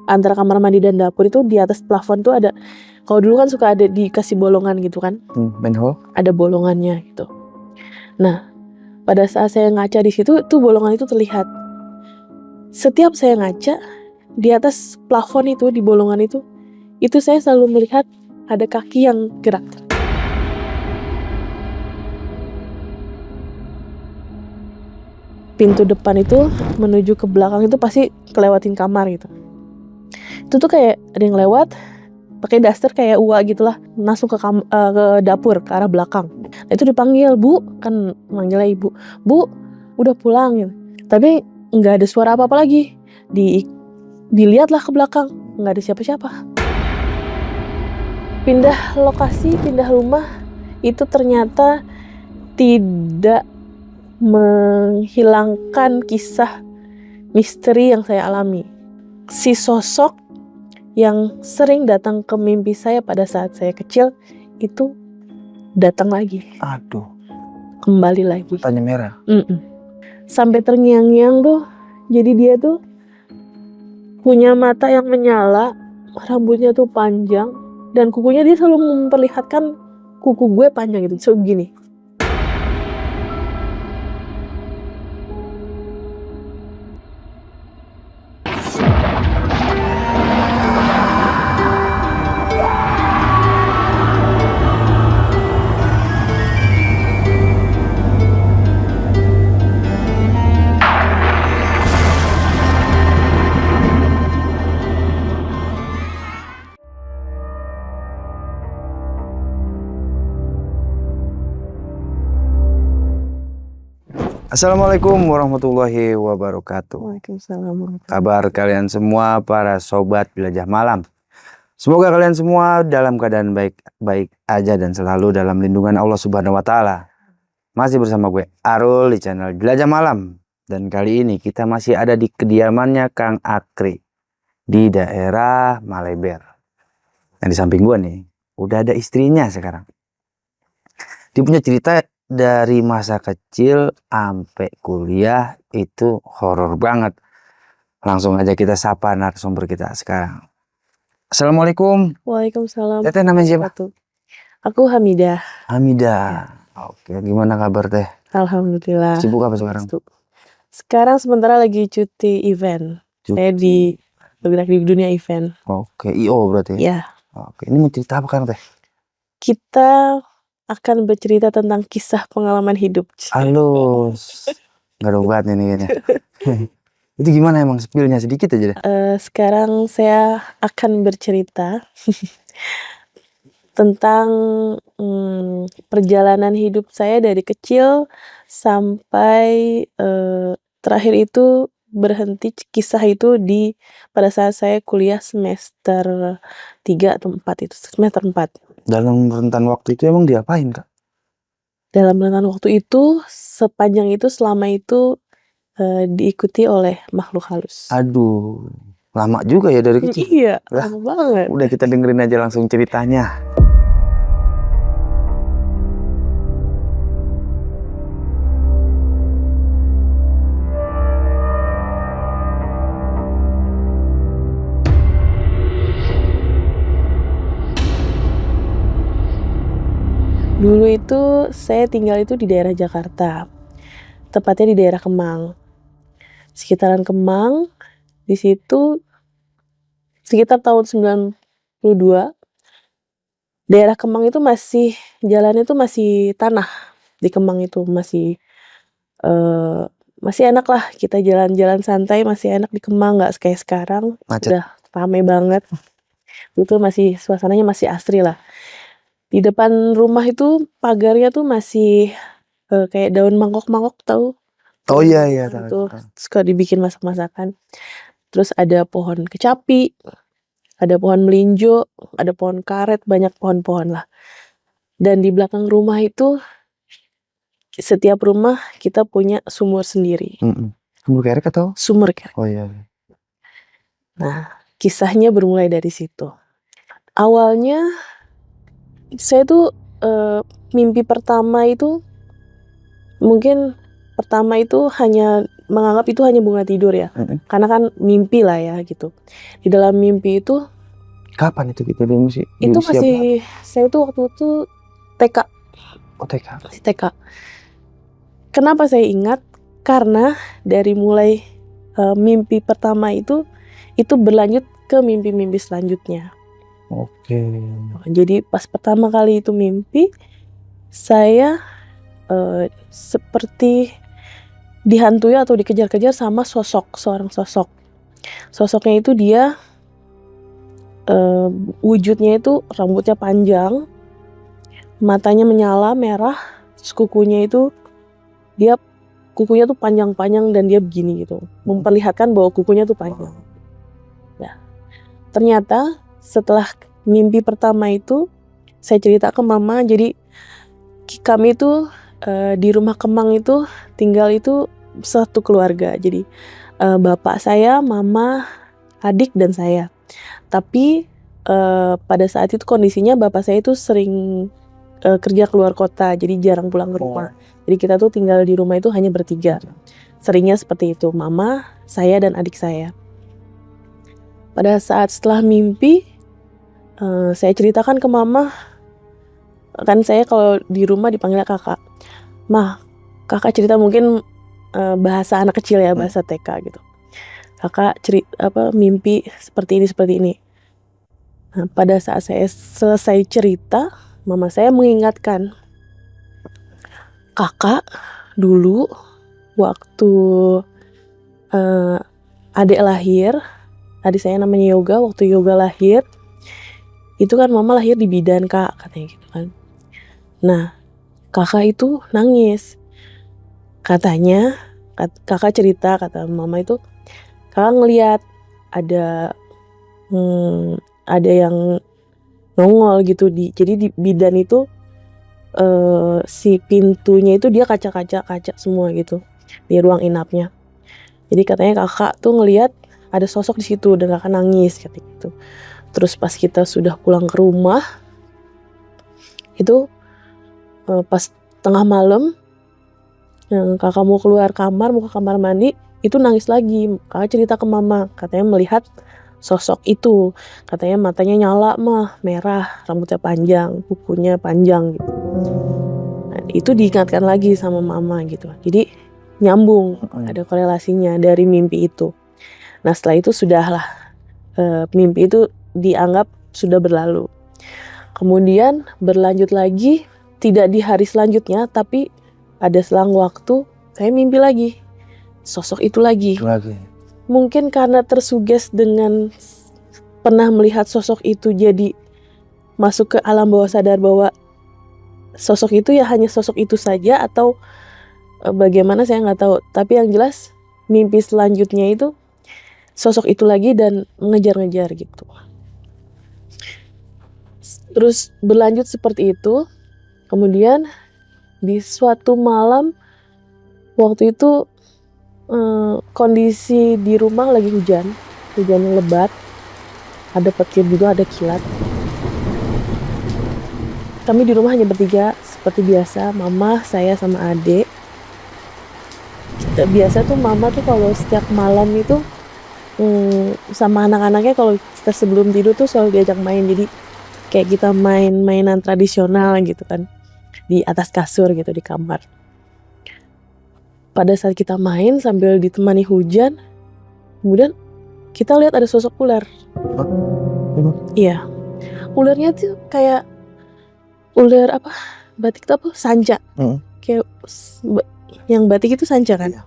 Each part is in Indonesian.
antara kamar mandi dan dapur itu di atas plafon tuh ada, kalau dulu kan suka ada dikasih bolongan gitu kan, manhole. ada bolongannya gitu. Nah, pada saat saya ngaca di situ, tuh bolongan itu terlihat. Setiap saya ngaca di atas plafon itu, di bolongan itu saya selalu melihat ada kaki yang gerak. Pintu depan itu menuju ke belakang itu pasti kelewatin kamar gitu. Itu tuh kayak ada yang lewat pakai daster kayak uak gitulah, langsung ke dapur ke arah belakang. Nah, itu dipanggil, "Bu," kan manggilnya ibu, "Bu, udah pulang," gitu. Tapi nggak ada suara apa-apa lagi. Dilihatlah ke belakang, nggak ada siapa-siapa. Pindah lokasi, pindah rumah itu ternyata tidak menghilangkan kisah misteri yang saya alami. Si sosok yang sering datang ke mimpi saya pada saat saya kecil itu datang lagi. Aduh. Kembali lagi. Tanya merah. Sampai terngiang-ngiang tuh. Jadi dia tuh punya mata yang menyala, rambutnya tuh panjang, dan kukunya dia selalu memperlihatkan kuku gue panjang gitu, so begini. Assalamualaikum warahmatullahi wabarakatuh. Waalaikumsalam. Kabar kalian semua para sobat Jelajah Malam. Semoga kalian semua dalam keadaan baik-baik aja dan selalu dalam lindungan Allah Subhanahu wa taala. Masih bersama gue Arul di channel Jelajah Malam, dan kali ini kita masih ada di kediamannya Kang Akri di daerah Maleber. Dan di samping gue nih udah ada istrinya sekarang. Dia punya cerita dari masa kecil sampai kuliah itu horor banget. Langsung aja kita sapa narasumber kita sekarang. Assalamualaikum. Waalaikumsalam. Teteh namanya siapa? Aku Hamidah. Hamidah. Oke, gimana kabar teh? Alhamdulillah. Sibuk apa sekarang? Sekarang sementara lagi cuti event. Saya bergerak di dunia event. Oke, IO berarti? Ya. Oke, ini mau cerita apa kan teh? Kita akan bercerita tentang kisah pengalaman hidup. Halus. Gak ada obatnya nih kayaknya. Itu gimana emang, spillnya sedikit aja deh. Sekarang saya akan bercerita tentang perjalanan hidup saya dari kecil sampai terakhir itu berhenti kisah itu pada saat saya kuliah semester 3 atau 4 itu, semester 4. Dalam rentan waktu itu emang diapain Kak? Dalam rentan waktu itu, sepanjang itu, selama itu diikuti oleh makhluk halus. Aduh, lama juga ya dari kecil. Iya, lama banget. Udah kita dengerin aja langsung ceritanya. Dulu itu saya tinggal itu di daerah Jakarta, tepatnya di daerah Kemang, sekitaran Kemang. Di situ sekitar tahun 92, daerah Kemang itu jalannya itu masih tanah. Di Kemang itu masih enak lah, kita jalan-jalan santai, masih enak di Kemang, nggak kayak sekarang. Macet. Udah rame banget. Itu suasananya masih asri lah. Di depan rumah itu pagarnya tuh masih kayak daun mangkok-mangkok, tahu? Oh iya Itu suka dibikin masak-masakan. Terus ada pohon kecapi, ada pohon melinjo, ada pohon karet, banyak pohon-pohon lah. Dan di belakang rumah itu, setiap rumah kita punya sumur sendiri. Sumur kerek atau? Sumur kerek. Oh iya. Nah, kisahnya bermulai dari situ. Awalnya saya tuh mimpi pertama itu, mungkin pertama itu hanya menganggap itu hanya bunga tidur ya, karena kan mimpi lah ya gitu. Di dalam mimpi itu, Kapan itu kita di usia? Di itu usia masih saya tuh waktu itu TK, berapa? OTK. masih TK. Kenapa saya ingat? Karena dari mulai mimpi pertama itu berlanjut ke mimpi-mimpi selanjutnya. Oke. Jadi pas pertama kali itu mimpi, saya seperti dihantui atau dikejar-kejar sama seorang sosok. Sosoknya itu dia wujudnya itu rambutnya panjang, matanya menyala merah, terus kukunya tuh panjang-panjang dan dia begini gitu, memperlihatkan bahwa kukunya tuh panjang. Nah, ternyata setelah mimpi pertama itu saya cerita ke mama, jadi kami itu di rumah Kemang itu tinggal itu satu keluarga. Jadi bapak saya, mama, adik dan saya. Tapi pada saat itu kondisinya bapak saya itu sering kerja keluar kota, jadi jarang pulang ke rumah. Jadi kita tuh tinggal di rumah itu hanya bertiga. Seringnya seperti itu, mama, saya dan adik saya. Pada saat setelah mimpi, saya ceritakan ke mama. Kan saya kalau di rumah dipanggil kakak. Mah, kakak cerita mungkin bahasa anak kecil ya, bahasa TK gitu. Kakak mimpi seperti ini. Nah, pada saat saya selesai cerita, mama saya mengingatkan, kakak dulu waktu adik lahir, adik saya namanya Yoga, waktu Yoga lahir, itu kan mama lahir di bidan kak, katanya gitu kan. Nah, kakak itu nangis. Katanya, kakak cerita, kata mama itu, kakak ngelihat ada yang nongol gitu jadi di bidan itu si pintunya itu dia kaca semua gitu di ruang inapnya. Jadi katanya kakak tuh ngelihat ada sosok di situ dan kakak nangis kayak gitu. Terus pas kita sudah pulang ke rumah itu pas tengah malam kakak mau keluar kamar, mau ke kamar mandi, itu nangis lagi. Kakak cerita ke mama, katanya melihat sosok itu, katanya matanya nyala merah, rambutnya panjang, kukunya panjang gitu. Nah, itu diingatkan lagi sama mama gitu. Jadi nyambung, ada korelasinya dari mimpi itu. Nah setelah itu sudahlah, mimpi itu dianggap sudah berlalu. Kemudian berlanjut lagi, tidak di hari selanjutnya, tapi ada selang waktu saya mimpi lagi sosok itu lagi. Mungkin karena tersuges dengan pernah melihat sosok itu, jadi masuk ke alam bawah sadar bahwa sosok itu ya hanya sosok itu saja, atau bagaimana saya nggak tahu. Tapi yang jelas mimpi selanjutnya itu sosok itu lagi dan mengejar-ngejar gitu. Terus berlanjut seperti itu. Kemudian di suatu malam waktu itu kondisi di rumah lagi hujan lebat, ada petir juga, ada kilat. Kami di rumah hanya bertiga seperti biasa, mama, saya sama adik. Biasa tuh mama tuh kalau setiap malam itu sama anak-anaknya kalau kita sebelum tidur tuh selalu diajak main. Jadi kayak kita mainan tradisional gitu kan, di atas kasur gitu di kamar. Pada saat kita main sambil ditemani hujan, kemudian kita lihat ada sosok ular. Iya, ularnya tuh kayak ular batik itu sanca. Kayak yang batik itu sanca kan,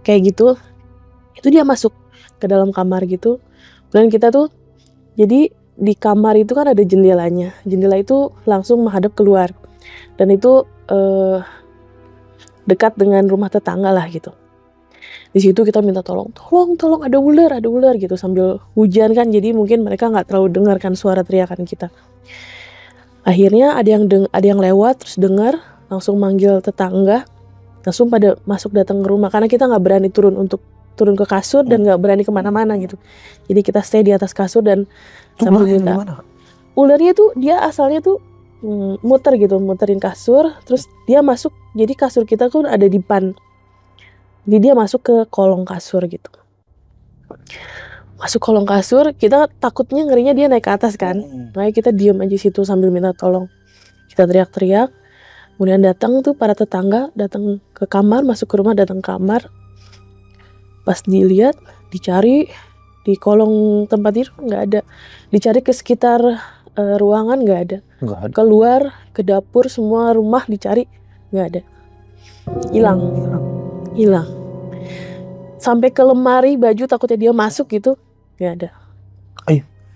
kayak gitu. Itu dia masuk ke dalam kamar gitu. Dan kita tuh, jadi di kamar itu kan ada jendelanya. Jendela itu langsung menghadap keluar. Dan itu dekat dengan rumah tetangga lah gitu. Di situ kita minta tolong ada ular gitu sambil hujan kan, jadi mungkin mereka nggak terlalu dengarkan suara teriakan kita. Akhirnya ada yang lewat terus dengar, langsung manggil tetangga, langsung pada masuk datang ke rumah karena kita nggak berani turun ke kasur dan nggak berani kemana-mana gitu. Jadi kita stay di atas kasur dan sambil minta. Ularnya tuh dia asalnya tuh muterin kasur, terus dia masuk. Jadi kasur kita kan ada dipan. Jadi dia masuk ke kolong kasur gitu. Masuk kolong kasur, kita takutnya ngerinya dia naik ke atas kan. Makanya kita diam aja situ sambil minta tolong. Kita teriak-teriak. Kemudian datang tuh para tetangga, datang ke kamar, masuk ke rumah, datang ke kamar. Pas dilihat, dicari di kolong tempat tidur nggak ada. Dicari ke sekitar ruangan nggak ada. Enggak ada. Keluar ke dapur, semua rumah dicari nggak ada. Hilang. Sampai ke lemari baju takutnya dia masuk gitu nggak ada.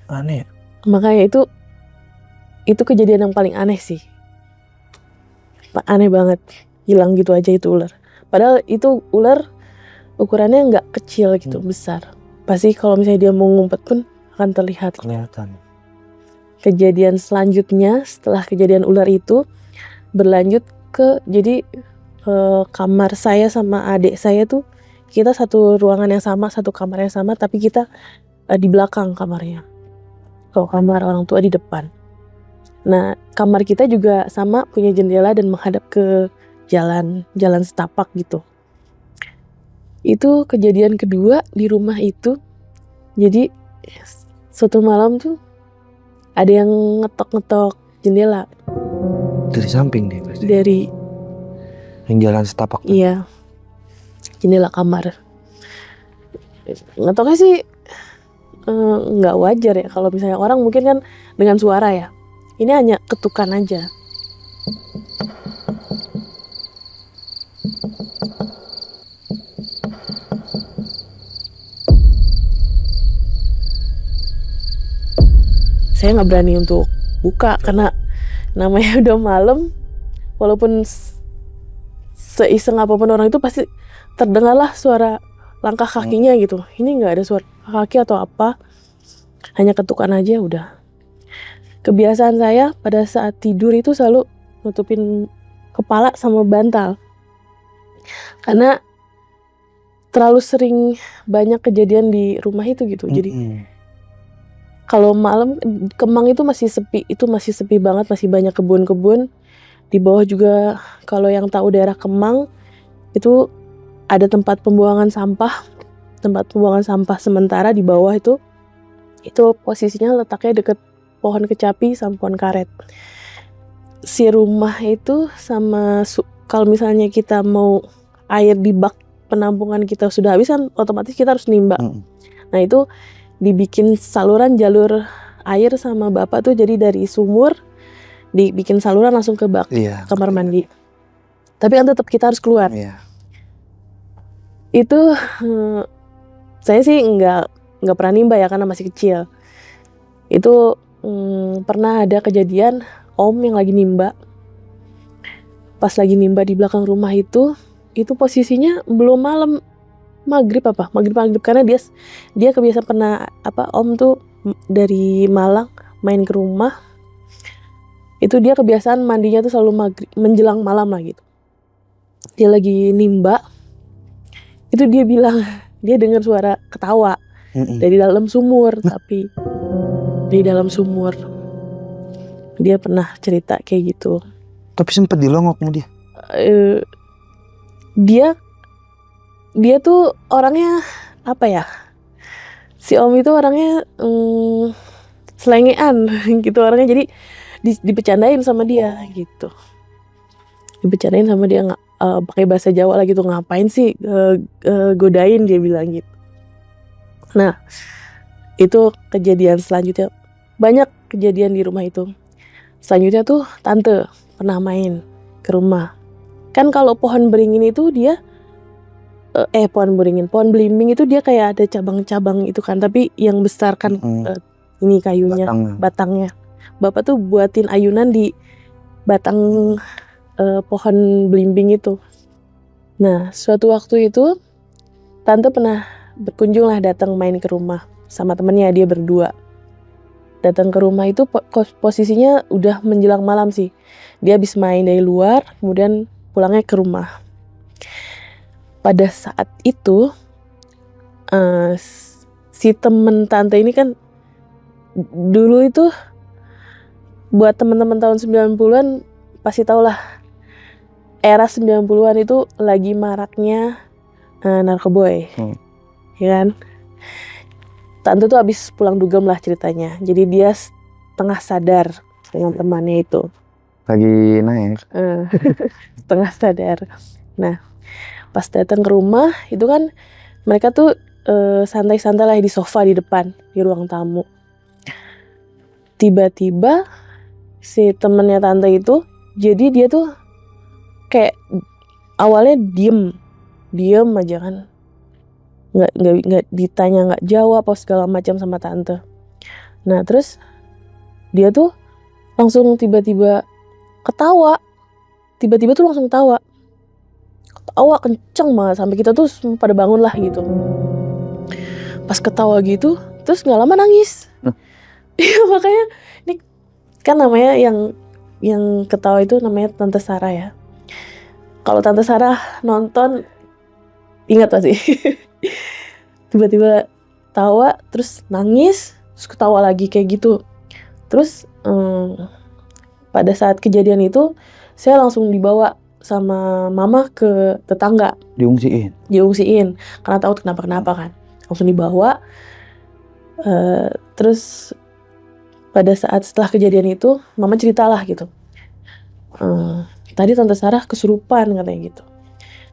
Aneh. Makanya itu kejadian yang paling aneh sih. Aneh banget, hilang gitu aja itu ular. Padahal itu ular ukurannya nggak kecil gitu, besar. Pasti kalau misalnya dia mau ngumpet pun akan terlihat. Kelihatan. Kejadian selanjutnya setelah kejadian ular itu berlanjut ke jadi kamar saya sama adik saya tuh kita satu ruangan yang sama, satu kamar yang sama, tapi kita di belakang kamarnya. Kalau kamar orang tua di depan. Nah, kamar kita juga sama, punya jendela dan menghadap ke jalan setapak gitu. Itu kejadian kedua di rumah itu. Jadi suatu malam tuh ada yang ngetok-ngetok jendela Dari samping deh pasti. dari Yang jalan setapak. iya jendela kamar. Ngetoknya sih nggak wajar ya, kalau misalnya orang mungkin kan dengan suara ya. Ini hanya ketukan aja. Saya nggak berani untuk buka karena namanya udah malam. Walaupun seiseng apapun orang itu pasti terdengarlah suara langkah kakinya gitu. Ini nggak ada suara kaki atau apa, hanya ketukan aja udah. Kebiasaan saya pada saat tidur itu selalu nutupin kepala sama bantal. Karena terlalu sering banyak kejadian di rumah itu gitu. Jadi kalau malam Kemang itu masih sepi banget, masih banyak kebun-kebun. Di bawah juga kalau yang tahu daerah Kemang itu ada tempat pembuangan sampah sementara di bawah itu posisinya letaknya deket pohon kecapi sama pohon karet. Si rumah itu sama kalau misalnya kita mau air di bak penampungan kita sudah habis kan otomatis kita harus nimba. Nah itu dibikin saluran jalur air sama bapak tuh, jadi dari sumur dibikin saluran langsung ke bak kamar mandi. Tapi kan tetap kita harus keluar. Itu saya sih nggak pernah nimba ya karena masih kecil. Itu pernah ada kejadian om yang lagi nimba. Pas lagi nimba di belakang rumah itu posisinya belum malam, maghrib karena dia kebiasaan pernah om tuh dari Malang main ke rumah. Itu dia kebiasaan mandinya tuh selalu maghrib, menjelang malam lah gitu. Dia lagi nimba, itu dia bilang dia dengar suara ketawa dari dalam sumur. Tapi di dalam sumur dia pernah cerita kayak gitu. Tapi sempet dilongok sama dia. Dia tuh orangnya apa ya? Si om itu orangnya selengean gitu orangnya, jadi dibecandain sama dia gitu. Dibecandain sama dia pakai bahasa Jawa lah gitu, ngapain sih godain, dia bilang gitu. Nah, itu kejadian selanjutnya. Banyak kejadian di rumah itu. Selanjutnya tuh tante pernah main ke rumah. Kan kalau pohon beringin itu dia pohon belimbing itu dia kayak ada cabang-cabang itu kan, tapi yang besar kan ini kayunya, batangnya. Bapak tuh buatin ayunan di batang pohon belimbing itu. Nah, suatu waktu itu tante pernah berkunjung lah, datang main ke rumah sama temennya, dia berdua. Datang ke rumah itu posisinya udah menjelang malam sih. Dia habis main dari luar, kemudian pulangnya ke rumah. Pada saat itu si temen tante ini kan dulu itu buat teman-teman tahun 90-an pasti tau lah, era 90-an itu lagi maraknya narkoboy, ya kan. Tante tuh abis pulang dugem lah ceritanya. Jadi dia setengah sadar dengan temannya itu. Lagi naik. Setengah sadar. Nah, pas datang ke rumah itu kan mereka tuh santai-santai lah di sofa di depan di ruang tamu. Tiba-tiba si temennya tante itu, jadi dia tuh kayak awalnya diem aja kan, nggak ditanya, nggak jawab apa segala macam sama tante. Nah terus dia tuh langsung tiba-tiba ketawa, tiba-tiba tuh langsung ketawa kenceng banget sampai kita tuh semua pada bangun lah gitu. Pas ketawa gitu terus nggak lama nangis. Iya makanya ini kan namanya yang ketawa itu namanya Tante Sarah ya. Kalau Tante Sarah nonton ingat pasti. Tiba-tiba tawa terus nangis terus ketawa lagi kayak gitu. Terus pada saat kejadian itu saya langsung dibawa sama mama ke tetangga. Diungsiin karena takut kenapa-kenapa kan. Langsung dibawa. Terus pada saat setelah kejadian itu mama ceritalah gitu. Tadi Tante Sarah kesurupan katanya gitu.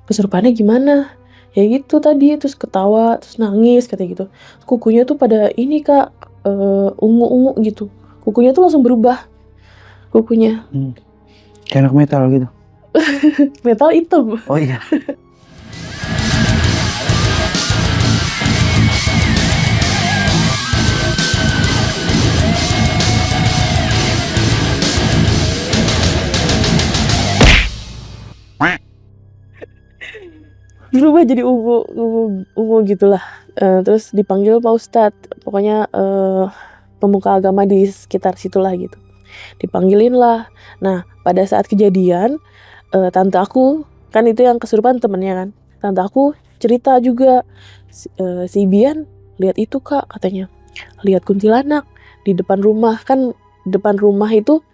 Kesurupannya gimana? Ya gitu tadi, terus ketawa, terus nangis katanya gitu. Kukunya tuh pada ini kak, ungu-ungu gitu. Kukunya tuh langsung berubah. Kukunya. Kayak anak metal gitu. Metal hitam. Oh iya. Berubah jadi ungu gitulah. Terus dipanggil Pak Ustadz, pokoknya pemuka agama di sekitar situlah gitu. Dipanggilin lah. Nah pada saat kejadian tante aku kan itu yang kesurupan temennya kan. Tante aku cerita juga si Bian lihat itu kak katanya, lihat kuntilanak di depan rumah. Kan depan rumah itu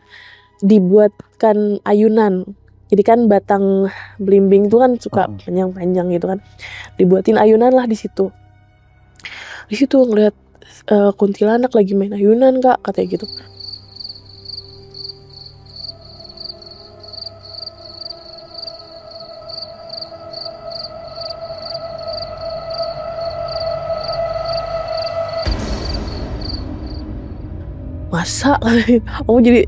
dibuatkan ayunan. Jadi kan batang belimbing itu kan suka panjang-panjang gitu kan. Dibuatin ayunan lah di situ. Di situ ngeliat kuntilanak lagi main ayunan kak katanya gitu. Masa? Aku jadi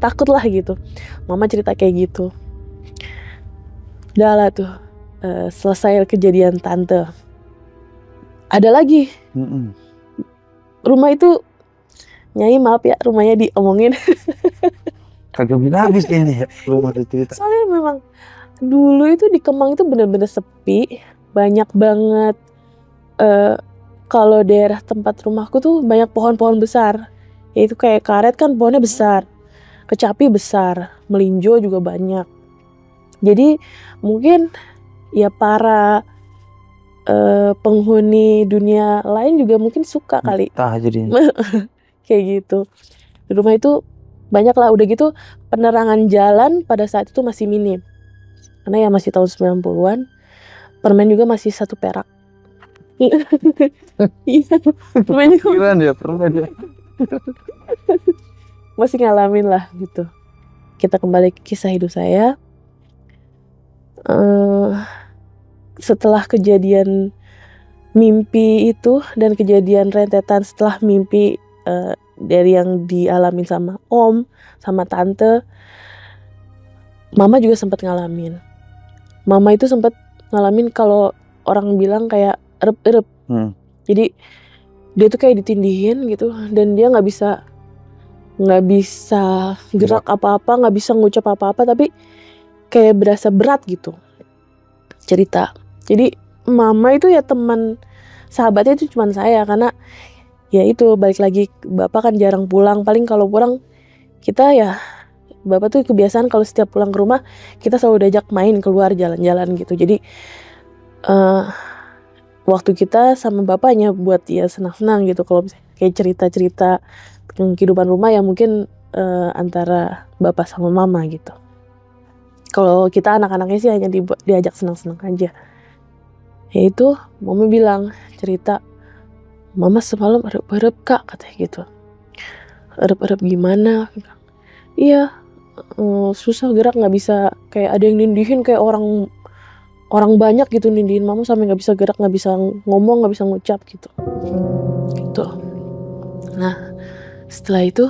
takut lah gitu. Mama cerita kayak gitu. Udah lah tuh selesai kejadian tante. Ada lagi. Rumah itu Nyai maaf ya rumahnya diomongin. Kagak bisa habis ini ya rumah cerita. Soalnya memang dulu itu di Kemang itu bener-bener sepi, banyak banget. Kalau daerah tempat rumahku tuh banyak pohon-pohon besar. Yaitu kayak karet kan pohonnya besar, kecapi besar, melinjo juga banyak. Jadi mungkin ya para penghuni dunia lain juga mungkin suka kali. Jadi Kayak gitu. Di rumah itu banyak lah. Udah gitu penerangan jalan pada saat itu masih minim. Karena ya masih tahun 90-an. Permen juga masih 1 perak. Iya. Permen juga ya permen ya. masih ngalamin lah gitu. Kita kembali ke kisah hidup saya. Setelah kejadian mimpi itu dan kejadian rentetan setelah mimpi dari yang dialamin sama om, sama tante, mama juga sempat ngalamin. Mama itu sempat ngalamin kalau orang bilang kayak erep-erep. Jadi dia tuh kayak ditindihin gitu dan dia nggak bisa gerak apa-apa, nggak bisa ngucap apa-apa, tapi kayak berasa berat gitu cerita. Jadi mama itu ya teman sahabatnya itu cuma saya, karena ya itu balik lagi bapak kan jarang pulang. Paling kalau pulang kita ya bapak tuh kebiasaan kalau setiap pulang ke rumah kita selalu diajak main keluar jalan-jalan gitu. Jadi waktu kita sama bapaknya buat ya senang-senang gitu. Kalau kayak cerita-cerita kehidupan rumah ya mungkin antara bapak sama mama gitu. Kalau kita anak-anaknya sih hanya diajak senang-senang aja Yaitu mama bilang, cerita, mama semalam erep-erep kak, katanya gitu. Erep-erep gimana? Iya, susah gerak, nggak bisa, kayak ada yang nindihin kayak orang banyak gitu, nindihin mama sampai nggak bisa gerak, nggak bisa ngomong, nggak bisa ngucap gitu. Gitu. Nah, setelah itu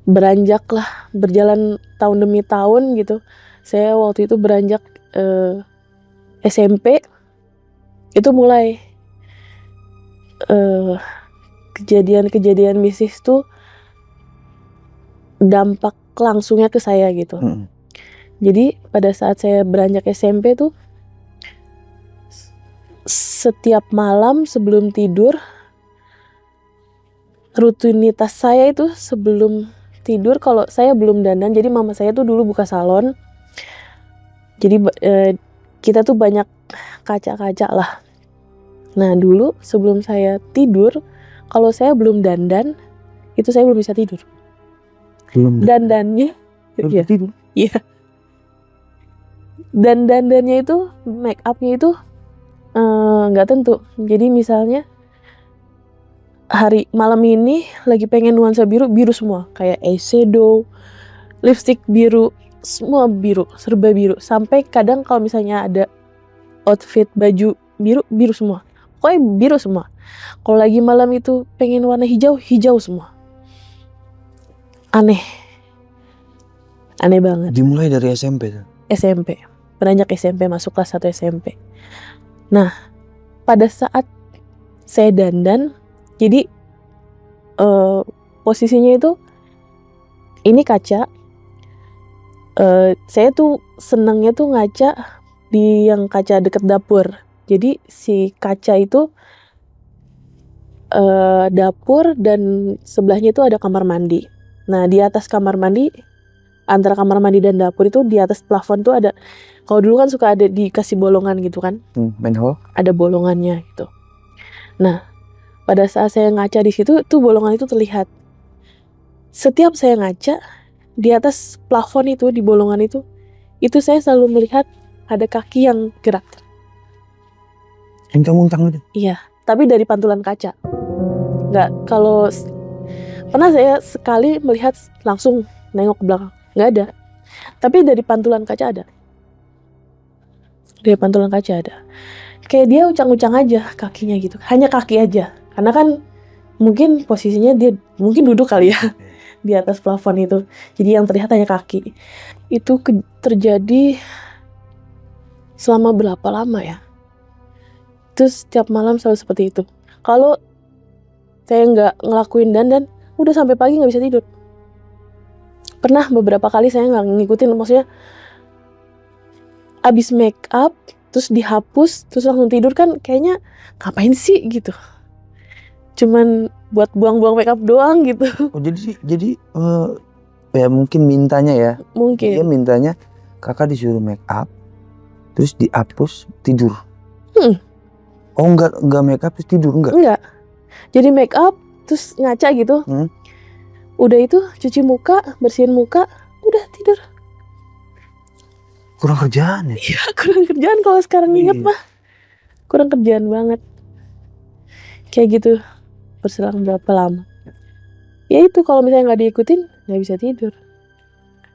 beranjaklah, berjalan tahun demi tahun gitu. Saya waktu itu beranjak SMP, itu mulai kejadian-kejadian mistis tuh dampak langsungnya ke saya gitu. Jadi pada saat saya beranjak SMP tuh, setiap malam sebelum tidur, rutinitas saya itu sebelum tidur, kalau saya belum dandan, jadi mama saya tuh dulu buka salon, jadi kita tuh banyak kaca-kaca lah. Nah dulu sebelum saya tidur, kalau saya belum dandan, itu saya belum bisa tidur. Dandannya, Belum tidur. iya. Dan dandannya itu, make upnya itu nggak tentu. Jadi misalnya hari malam ini lagi pengen nuansa biru, biru semua, kayak eyeshadow, lipstick biru, semua biru, serba biru. Sampai kadang kalau misalnya ada outfit baju biru, biru semua. Pokoknya biru semua. Kalau lagi malam itu pengen warna hijau, hijau semua. Aneh banget. Dimulai dari SMP tuh. SMP, beranjak SMP, masuk kelas 1 SMP. Nah, pada saat saya dandan, jadi posisinya itu ini kaca. Saya tuh senangnya tuh ngaca di yang kaca deket dapur. Jadi si kaca itu dapur, dan sebelahnya itu ada kamar mandi. Nah di atas kamar mandi, antara kamar mandi dan dapur itu, di atas plafon tuh ada, kalau dulu kan suka ada dikasih bolongan gitu kan, manhole. ada bolongannya gitu. Nah pada saat saya ngaca di situ, tuh bolongan itu terlihat. Setiap saya ngaca di atas plafon itu, di bolongan itu saya selalu melihat ada kaki yang gerak. Uncang-uncang gitu. Iya, tapi dari pantulan kaca. Nggak, kalau pernah saya sekali melihat langsung nengok ke belakang, nggak ada. Tapi dari pantulan kaca ada. Dari pantulan kaca ada. Kayak dia uncang-uncang aja kakinya gitu. Hanya kaki aja. Karena kan mungkin posisinya dia mungkin duduk kali ya di atas plafon itu. Jadi yang terlihat hanya kaki. Itu terjadi selama berapa lama ya? Terus setiap malam selalu seperti itu. Kalau saya nggak ngelakuin dandan, udah sampai pagi nggak bisa tidur. Pernah beberapa kali saya nggak ngikutin, maksudnya abis make up terus dihapus terus langsung tidur, kan kayaknya ngapain sih gitu. Cuman buat buang-buang make up doang gitu. Oh jadi ya mungkin mintanya ya. Mungkin. Dia mintanya kakak disuruh make up, terus dihapus tidur. Oh enggak make up terus tidur, enggak? Jadi make up terus ngaca gitu. Udah itu cuci muka, bersihin muka, udah tidur. Kurang kerjaan ya? Iya, kurang kerjaan kalau sekarang ingat mah. Kurang kerjaan banget. Kayak gitu berselang berapa lama. Ya itu kalau misalnya nggak diikutin nggak bisa tidur.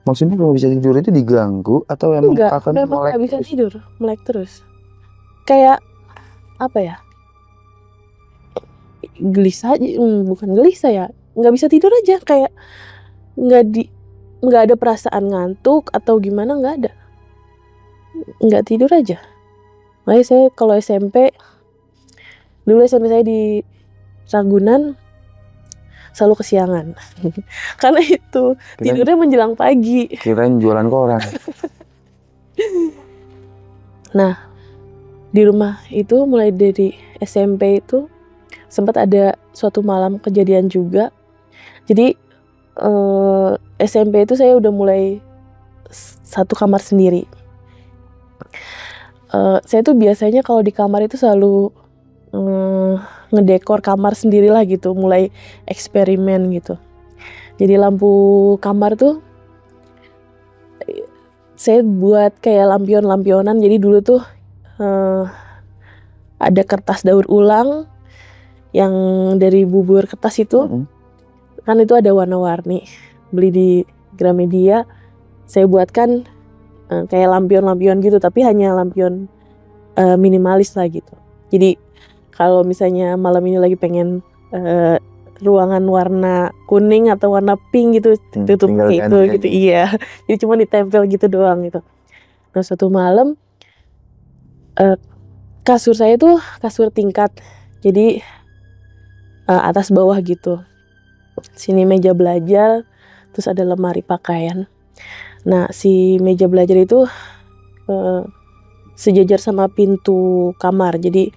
Maksudnya kalau bisa tidur itu diganggu atau emang Enggak, akan memang melek nggak bisa terus? tidur, melek terus. Kayak apa ya? Gelisah, bukan gelisah ya, nggak bisa tidur aja, kayak nggak ada perasaan ngantuk atau gimana, nggak tidur aja. Makanya saya kalau SMP, dulu SMP saya di Ragunan selalu kesiangan karena itu tidurnya menjelang pagi. Kirain jualan koran. Nah di rumah itu mulai dari SMP itu sempat ada suatu malam kejadian juga. Jadi SMP itu saya udah mulai satu kamar sendiri. Saya tuh biasanya kalau di kamar itu selalu ngedekor kamar sendirilah gitu, mulai eksperimen gitu. Jadi lampu kamar tuh saya buat kayak lampion-lampionan. Jadi dulu tuh ada kertas daur ulang yang dari bubur kertas itu. Kan itu ada warna-warni, beli di Gramedia. Saya buatkan kayak lampion-lampion gitu, tapi hanya lampion minimalis lah gitu. Jadi kalau misalnya malam ini lagi pengen ruangan warna kuning atau warna pink gitu, tutup tinggal kayak itu ganti gitu. aja. Iya, jadi cuma ditempel gitu doang gitu. Nah suatu malam kasur saya tuh kasur tingkat, jadi atas bawah gitu. Sini meja belajar, terus ada lemari pakaian. Nah si meja belajar itu sejajar sama pintu kamar. Jadi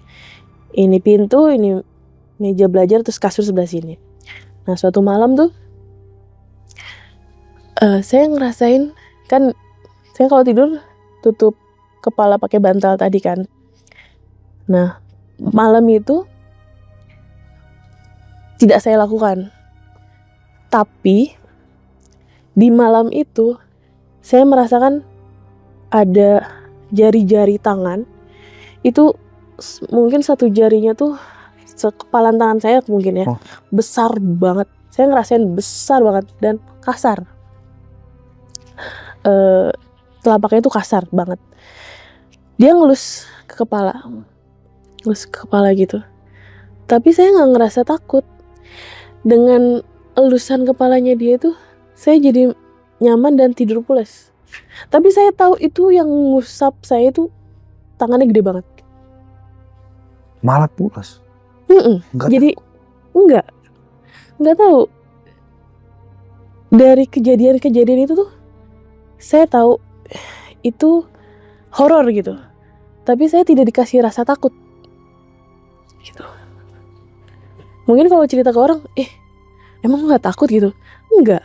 ini pintu, ini meja belajar, terus kasur sebelah sini. Nah suatu malam tuh saya ngerasain, kan saya kalau tidur tutup kepala pakai bantal tadi kan. Nah malam itu tidak saya lakukan, tapi di malam itu saya merasakan ada jari-jari tangan itu mungkin satu jarinya tuh sekepalan tangan saya mungkin ya. Besar banget, saya ngerasain besar banget dan kasar. Telapaknya tuh kasar banget. Dia ngelus ke kepala gitu. Tapi saya nggak ngerasa takut. Dengan elusan kepalanya dia tuh saya jadi nyaman dan tidur pulas. Tapi saya tahu itu yang ngusap saya itu tangannya gede banget. Malah pulas. Jadi nggak tahu. Dari kejadian-kejadian itu tuh saya tahu itu horor gitu. Tapi saya tidak dikasih rasa takut. Gitu. Mungkin kalau cerita ke orang, emang nggak takut gitu? Enggak.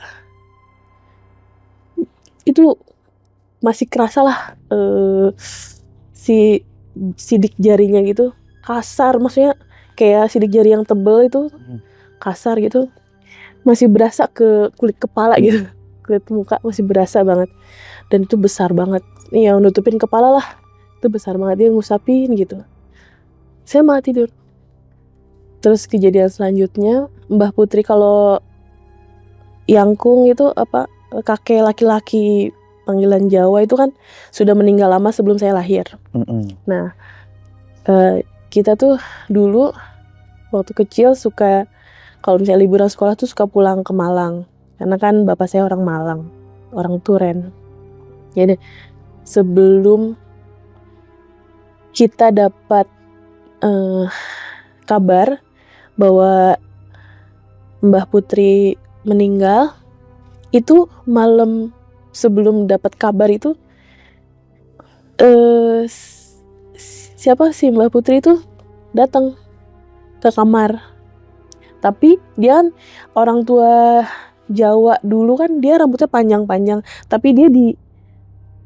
Itu masih kerasa lah si sidik jarinya gitu kasar, maksudnya kayak sidik jari yang tebel itu kasar gitu, masih berasa ke kulit kepala gitu, kulit muka masih berasa banget, dan itu besar banget, yang nutupin kepala lah, itu besar banget, dia ngusapin gitu. Saya malah tidur. Terus kejadian selanjutnya, Mbah Putri kalau Yangkung itu kakek laki-laki panggilan Jawa itu kan sudah meninggal lama sebelum saya lahir. Nah, kita tuh dulu waktu kecil suka kalau misalnya liburan sekolah tuh suka pulang ke Malang, karena kan bapak saya orang Malang, orang Turen. Jadi sebelum kita dapat kabar bahwa Mbah Putri meninggal, itu malam sebelum dapat kabar itu siapa sih Mbah Putri itu datang ke kamar. Tapi dia kan orang tua Jawa dulu kan, dia rambutnya panjang-panjang, tapi dia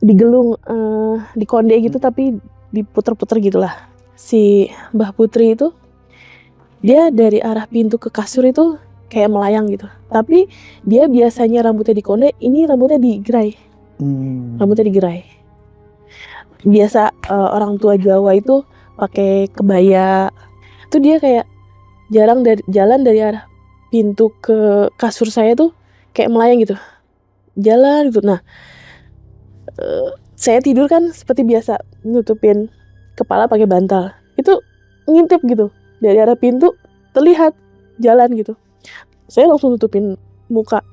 digelung, dikonde gitu, tapi diputer-puter gitulah. Si Mbah Putri itu dia dari arah pintu ke kasur itu kayak melayang gitu. Tapi dia biasanya rambutnya dikonde, ini rambutnya digerai. Rambutnya digerai. Biasa orang tua Jawa itu pakai kebaya. Itu dia kayak jalan dari arah pintu ke kasur saya tuh kayak melayang gitu. Jalan gitu. Nah, saya tidur kan seperti biasa, nutupin kepala pakai bantal. Itu ngintip gitu. Dari arah pintu terlihat jalan gitu. Saya langsung nutupin muka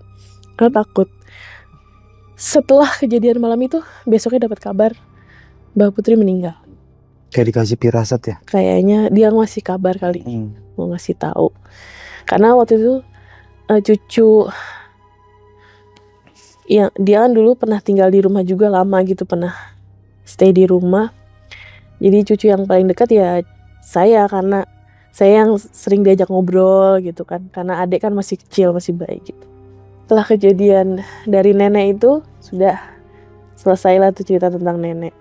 karena takut. Setelah kejadian malam itu, besoknya dapat kabar Mbah Putri meninggal. Kayak dikasih firasat ya? Kayaknya dia ngasih kabar kali, mau ngasih tahu. Karena waktu itu cucu yang dia kan dulu pernah tinggal di rumah juga lama gitu, pernah stay di rumah. Jadi cucu yang paling dekat ya saya, karena saya yang sering diajak ngobrol gitu kan, karena adik kan masih kecil, masih bayi gitu. Setelah kejadian dari nenek itu, sudah selesailah tuh cerita tentang nenek.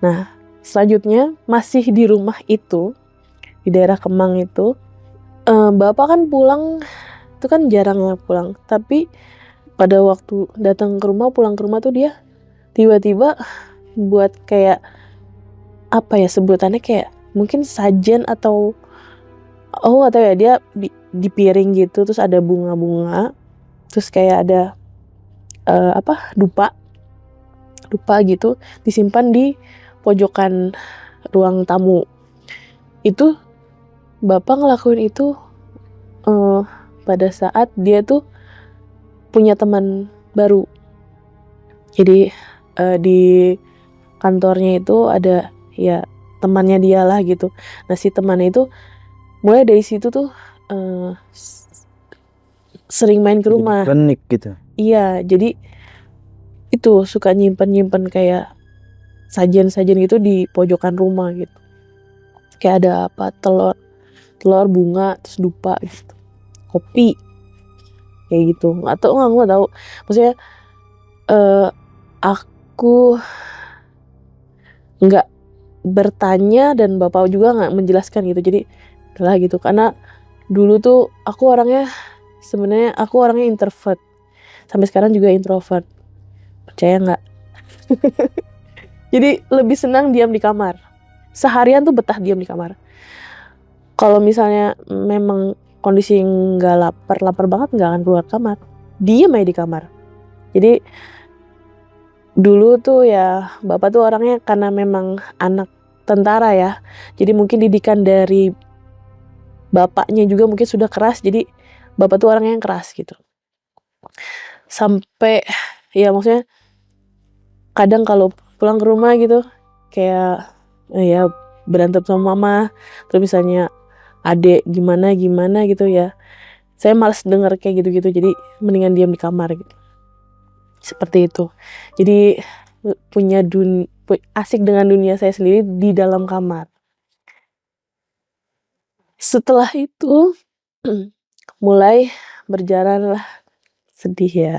Nah, selanjutnya masih di rumah itu, di daerah Kemang itu, bapak kan pulang, itu kan jarang ya pulang. Tapi pada waktu datang ke rumah, pulang ke rumah tuh dia tiba-tiba buat kayak, apa ya sebutannya, kayak mungkin sajen atau nggak tahu ya, dia di piring gitu, terus ada bunga-bunga, terus kayak ada dupa gitu disimpan di pojokan ruang tamu. Itu bapak ngelakuin itu pada saat dia tuh punya teman baru. Jadi di kantornya itu ada ya temannya dia lah gitu. Nah si temannya itu mulai dari situ tuh sering main ke rumah. Klinik gitu. Iya, jadi itu suka nyimpen kayak sajian-sajian gitu di pojokan rumah gitu. Kayak ada apa, telur bunga, terus dupa gitu, kopi kayak gitu. Atau nggak, aku nggak tahu, maksudnya aku nggak bertanya dan bapak juga nggak menjelaskan gitu. Jadi adalah gitu, karena dulu tuh sebenarnya aku orangnya introvert, sampai sekarang juga introvert, percaya nggak? Jadi lebih senang diam di kamar, seharian tuh betah diam di kamar. Kalau misalnya memang kondisi nggak lapar banget, nggak akan keluar kamar, diem aja di kamar. Jadi dulu tuh ya bapak tuh orangnya, karena memang anak tentara ya, jadi mungkin didikan dari bapaknya juga mungkin sudah keras, jadi bapak tuh orangnya yang keras gitu. Sampai ya maksudnya kadang kalau pulang ke rumah gitu kayak ya berantem sama mama, terus misalnya adek gimana gitu ya, saya malas denger kayak gitu-gitu, jadi mendingan diam di kamar gitu. Seperti itu. Jadi asik dengan dunia saya sendiri di dalam kamar. Setelah itu mulai berjalan lah, sedih ya.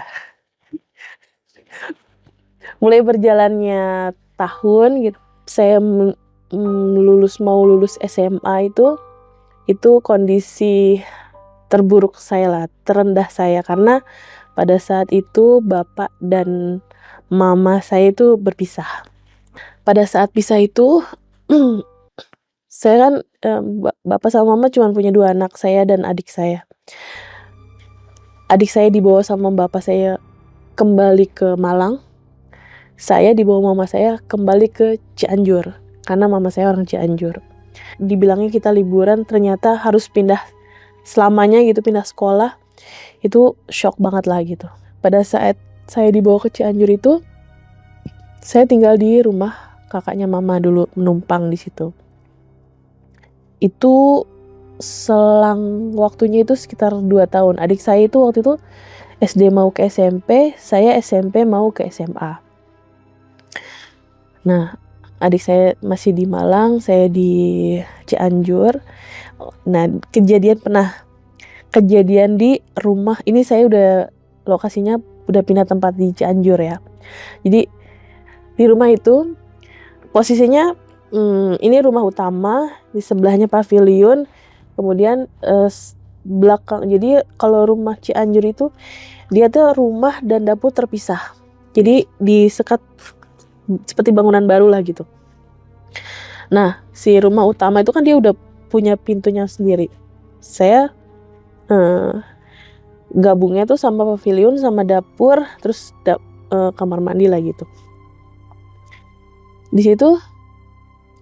Mulai berjalannya tahun gitu, saya mau lulus SMA itu kondisi terburuk saya lah, terendah saya, karena pada saat itu bapak dan mama saya itu berpisah. Pada saat pisah itu saya kan bapak sama mama cuma punya 2 anak, saya dan adik saya. Adik saya dibawa sama bapak saya kembali ke Malang, saya dibawa mama saya kembali ke Cianjur, karena mama saya orang Cianjur. Dibilangnya kita liburan, ternyata harus pindah selamanya gitu, pindah sekolah. Itu shock banget lah gitu. Pada saat saya dibawa ke Cianjur itu, saya tinggal di rumah kakaknya mama dulu, menumpang di situ. Itu selang waktunya itu sekitar 2 tahun. Adik saya itu waktu itu SD mau ke SMP, saya SMP mau ke SMA. Nah, adik saya masih di Malang, saya di Cianjur. Nah, kejadian di rumah ini, saya lokasinya udah pindah tempat di Cianjur ya. Jadi di rumah itu posisinya ini rumah utama, di sebelahnya pavilion, kemudian belakang. Jadi kalau rumah Cianjur itu dia tuh rumah dan dapur terpisah. Jadi disekat seperti bangunan baru lah gitu. Nah, si rumah utama itu kan dia udah punya pintunya sendiri. Saya gabungnya tuh sama pavilion, sama dapur, terus kamar mandi lah gitu. Di situ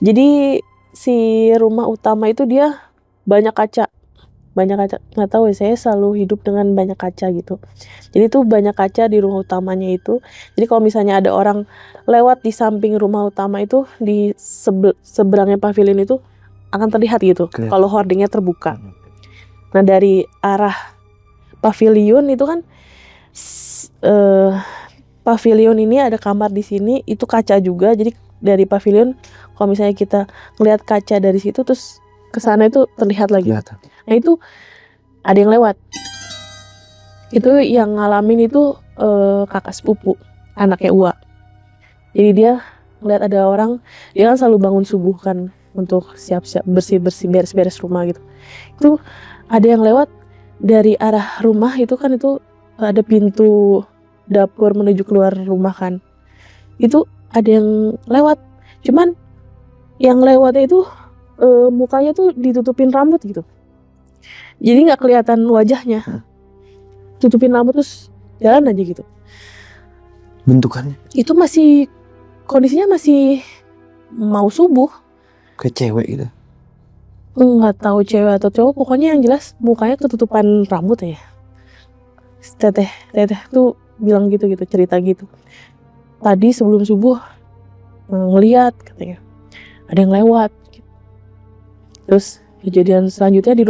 jadi si rumah utama itu dia banyak kaca, nggak tahu ya, saya selalu hidup dengan banyak kaca gitu. Jadi tuh banyak kaca di rumah utamanya itu. Jadi kalau misalnya ada orang lewat di samping rumah utama itu, di seberangnya pavilion itu akan terlihat gitu kalau hordingnya terbuka. Nah dari arah pavilion itu kan pavilion ini ada kamar di sini, itu kaca juga. Jadi dari pavilion kalau misalnya kita ngelihat kaca dari situ terus ke sana itu terlihat lagi. Nah itu ada yang lewat. Itu yang ngalamin itu kakak sepupu, anaknya Ua. Jadi dia ngeliat ada orang, dia kan selalu bangun subuh kan untuk siap-siap bersih-bersih, beres-beres rumah gitu. Itu ada yang lewat dari arah rumah itu kan, itu ada pintu dapur menuju keluar rumah kan. Itu ada yang lewat, cuman yang lewatnya itu mukanya tuh ditutupin rambut gitu. Jadi nggak kelihatan wajahnya. Tutupin rambut terus jalan aja gitu. Bentukannya Itu kondisinya masih mau subuh. kayak cewek gitu. Nggak tahu cewek atau cowok, pokoknya yang jelas mukanya ketutupan rambut ya. Teteh tuh bilang gitu cerita gitu. Tadi sebelum subuh ngeliat katanya ada yang lewat. Terus kejadian selanjutnya di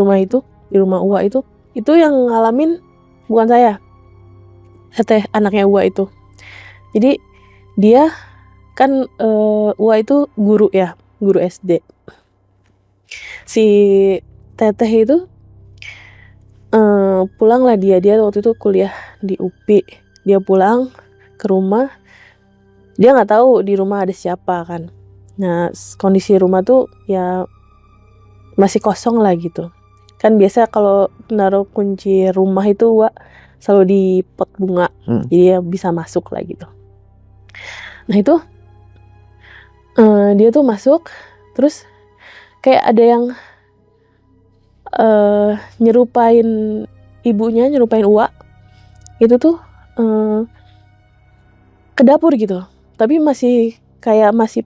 rumah Uwa itu yang ngalamin bukan saya, teteh anaknya Uwa itu. Jadi dia kan Uwa itu guru ya, guru SD. Si teteh itu pulang lah dia waktu itu kuliah di UPI. Dia pulang ke rumah, dia nggak tahu di rumah ada siapa kan. Nah kondisi rumah tuh ya masih kosong lah gitu. Kan biasa kalau naruh kunci rumah itu Wak selalu di pot bunga, jadi ya bisa masuk lah gitu. Nah itu dia tuh masuk, terus kayak ada yang nyerupain Uwa itu tuh ke dapur gitu. Tapi masih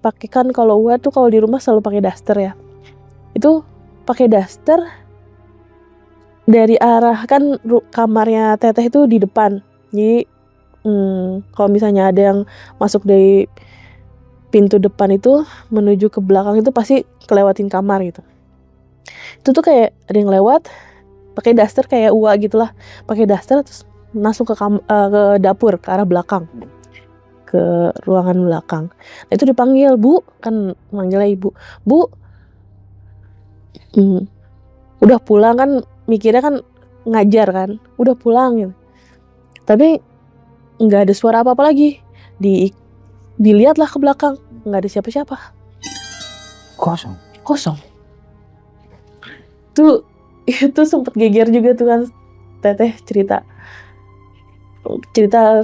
pakai, kan kalau Uwa tuh kalau di rumah selalu pakai daster ya. Itu pakai daster dari arah, kan kamarnya teteh itu di depan. Jadi kalau misalnya ada yang masuk dari pintu depan itu menuju ke belakang itu pasti kelewatin kamar gitu. Itu tuh kayak ada yang lewat pakai daster kayak Uwa gitulah, pakai daster terus masuk ke dapur ke arah belakang, ke ruangan belakang. Nah, itu dipanggil Bu, kan manggilnya Ibu. Bu, udah pulang, kan mikirnya kan ngajar kan, udah pulang gitu. Tapi nggak ada suara apa-apa lagi. Dilihatlah ke belakang, nggak ada siapa-siapa. Kosong. Itu sempet geger juga tuh kan, teteh cerita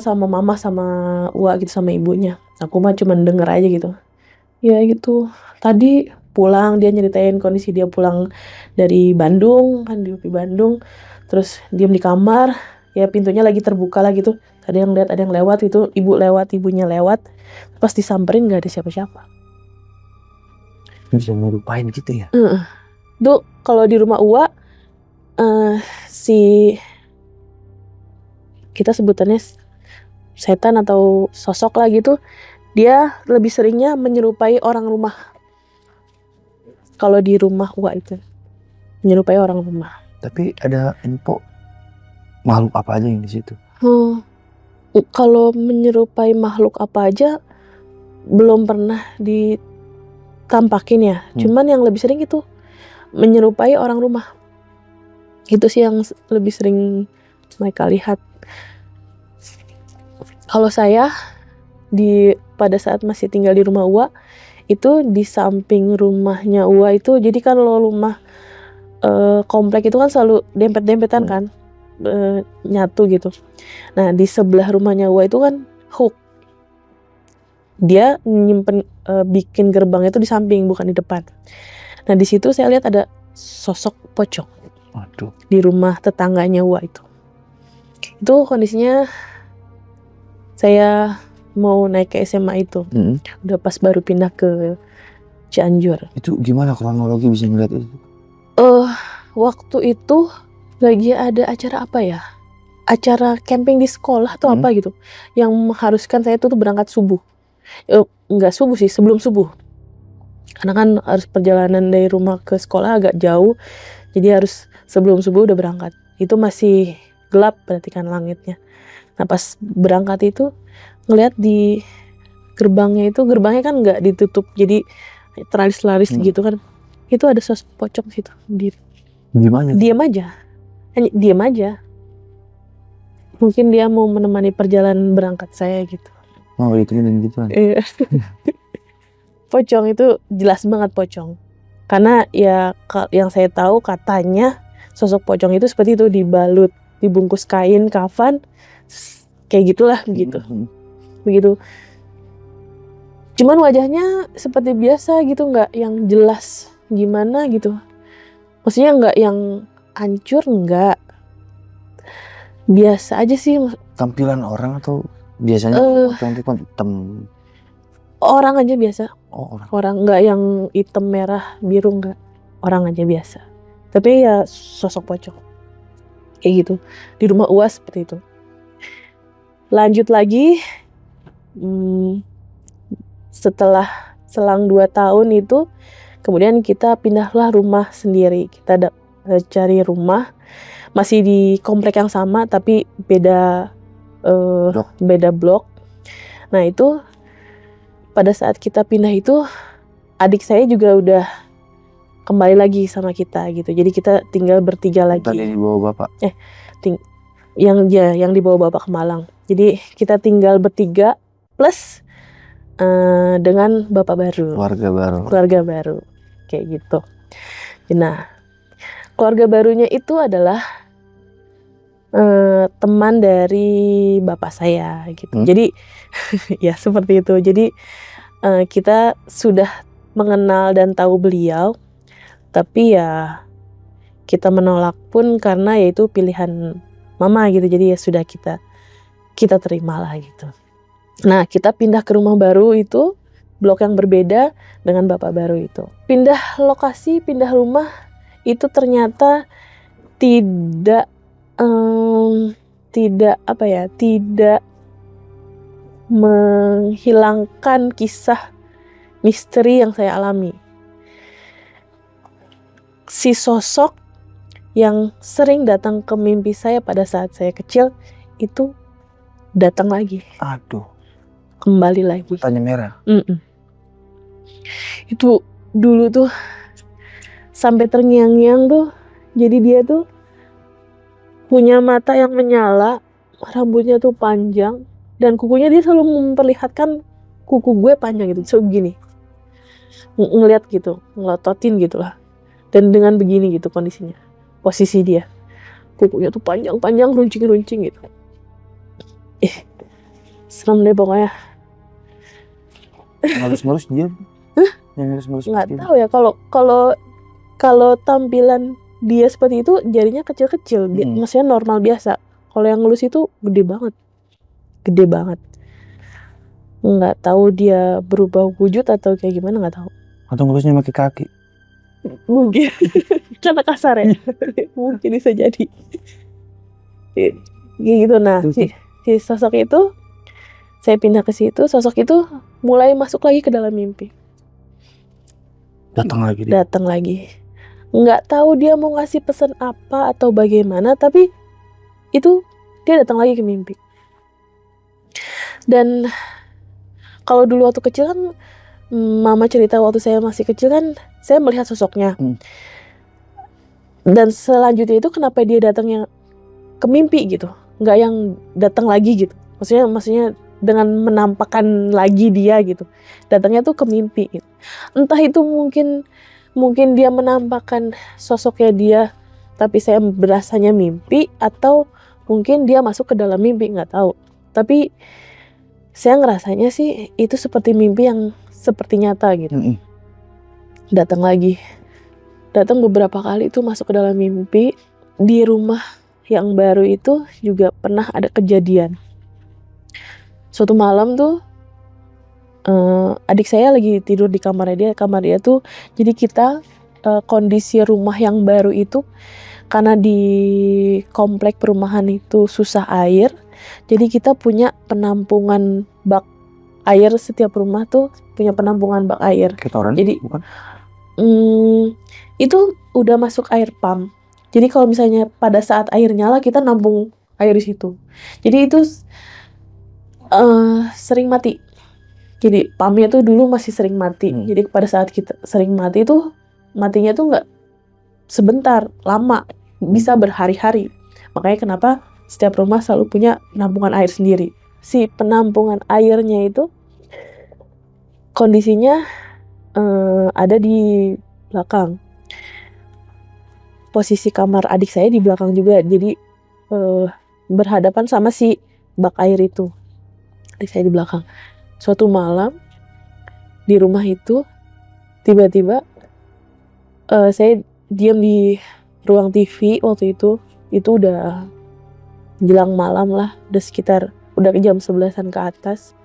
sama mama sama Uwa gitu, sama ibunya. Aku mah cuman denger aja gitu. Ya gitu. Tadi pulang dia nyeritain kondisi dia pulang dari Bandung, kan di UPI Bandung. Terus diam di kamar, ya pintunya lagi terbuka lah gitu. Ada yang lewat itu, ibunya lewat. Pas disamperin nggak ada siapa-siapa. Bisa ngelupain gitu ya. Tuh kalau di rumah Uwa si kita sebutannya setan atau sosok lah gitu, dia lebih seringnya menyerupai orang rumah. Kalau di rumah Uwa itu menyerupai orang rumah. Tapi ada info makhluk apa aja yang di situ? Kalau menyerupai makhluk apa aja belum pernah ditampakin ya. Cuman yang lebih sering itu menyerupai orang rumah. Itu sih yang lebih sering mereka lihat. Kalau saya pada saat masih tinggal di rumah Uwa, itu di samping rumahnya Uwa itu, jadi kan rumah komplek itu kan selalu dempet-dempetan kan, nyatu gitu. Nah di sebelah rumahnya Uwa itu kan hook, dia nyimpen bikin gerbangnya itu di samping bukan di depan. Nah di situ saya lihat ada sosok pocong. Waduh. Di rumah tetangganya Uwa itu kondisinya saya mau naik ke SMA itu, udah pas baru pindah ke Cianjur. Itu gimana kronologi bisa ngeliat itu? Waktu itu lagi ada acara apa ya? Acara camping di sekolah atau apa gitu, yang mengharuskan saya tuh berangkat subuh. Enggak subuh sih, sebelum subuh. Karena kan harus perjalanan dari rumah ke sekolah agak jauh, jadi harus sebelum subuh udah berangkat. Itu masih gelap berarti kan langitnya. Nah pas berangkat itu ngeliat di gerbangnya kan nggak ditutup, jadi teralis-laris gitu kan. Itu ada sosok pocong situ. Diam aja. Mungkin dia mau menemani perjalanan berangkat saya gitu. Mau ditemenin gitu kan? Iya. Pocong itu jelas banget pocong. Karena ya yang saya tahu katanya sosok pocong itu seperti itu, dibalut, dibungkus kain kafan, kayak gitulah begitu. Cuman wajahnya seperti biasa gitu, nggak yang jelas gimana gitu. Maksudnya nggak yang hancur, nggak, biasa aja sih. Tampilan orang atau biasanya Eh, pocong itu kan hitam. Orang aja biasa, Oh, orang. orang, nggak yang hitam merah biru, nggak, orang aja biasa. Tapi ya sosok pocong kayak gitu di rumah UAS seperti itu. Lanjut lagi, setelah selang 2 tahun itu, kemudian kita pindahlah rumah sendiri. Kita cari rumah masih di komplek yang sama tapi beda beda blok. Nah itu pada saat kita pindah itu, adik saya juga udah kembali lagi sama kita gitu. Jadi kita tinggal bertiga lagi. Tadi dibawa bapak. Yang dibawa bapak ke Malang. Jadi kita tinggal bertiga plus dengan bapak baru. Keluarga baru. Kayak gitu. Nah, keluarga barunya itu adalah teman dari bapak saya gitu. Jadi ya seperti itu. Jadi kita sudah mengenal dan tahu beliau, tapi ya kita menolak pun karena yaitu pilihan mama gitu. Jadi ya sudah kita terimalah gitu. Nah, kita pindah ke rumah baru itu, blok yang berbeda dengan bapak baru itu. Pindah lokasi, pindah rumah itu ternyata tidak menghilangkan kisah misteri yang saya alami. Si sosok yang sering datang ke mimpi saya pada saat saya kecil itu datang lagi. Aduh. Kembali lagi. Tanya merah. Itu dulu tuh sampai terngiang-ngiang tuh. Jadi dia tuh punya mata yang menyala, rambutnya tuh panjang, dan kukunya dia selalu memperlihatkan kuku gue panjang gitu, so begini, ngeliat gitu, ngelototin gitu lah, dan dengan begini gitu kondisinya, posisi dia, kukunya tuh panjang-panjang, runcing-runcing gitu. Serem deh pokoknya. Ngelus-ngelus dia? Yang ngelus-ngelus? Nggak tahu ya, kalau tampilan dia seperti itu, jarinya kecil-kecil, maksudnya normal biasa. Kalau yang ngelus itu gede banget. Nggak tahu dia berubah wujud atau kayak gimana, nggak tahu. Atau ngelusnya pakai kaki? Mungkin karena kasar ya. Mungkin bisa jadi gitu. Nah, si sosok itu, saya pindah ke situ, sosok itu mulai masuk lagi ke dalam mimpi. Datang lagi dia. Datang lagi. Nggak tahu dia mau ngasih pesan apa atau bagaimana, tapi itu dia datang lagi ke mimpi. Dan kalau dulu waktu kecil kan, mama cerita waktu saya masih kecil kan, saya melihat sosoknya. Dan selanjutnya itu kenapa dia datangnya ke mimpi gitu, nggak yang datang lagi gitu. Maksudnya dengan menampakkan lagi dia gitu, datangnya tuh ke mimpi gitu. Entah itu mungkin dia menampakkan sosoknya dia, tapi saya berasanya mimpi, atau mungkin dia masuk ke dalam mimpi, nggak tahu. Tapi saya ngerasanya sih itu seperti mimpi yang seperti nyata gitu. Datang beberapa kali itu masuk ke dalam mimpi. Di rumah yang baru itu juga pernah ada kejadian. Suatu malam tuh adik saya lagi tidur di kamar dia tuh, jadi kita kondisi rumah yang baru itu karena di komplek perumahan itu susah air, jadi kita punya penampungan bak air. Setiap rumah tuh punya penampungan bak air. Ketoran? Jadi bukan? Itu udah masuk air pump. Jadi kalau misalnya pada saat air nyala, kita nampung air di situ. Jadi itu sering mati. Jadi pumpnya tuh dulu masih sering mati. Jadi pada saat kita sering mati tuh, matinya tuh nggak sebentar, lama, bisa berhari-hari. Makanya kenapa setiap rumah selalu punya penampungan air sendiri. Si penampungan airnya itu kondisinya ada di belakang. Posisi kamar adik saya di belakang juga, jadi berhadapan sama si bak air itu. Adik saya di belakang. Suatu malam di rumah itu tiba-tiba Saya diam di ruang TV waktu itu udah jelang malam lah, udah sekitar udah jam 11-an ke atas.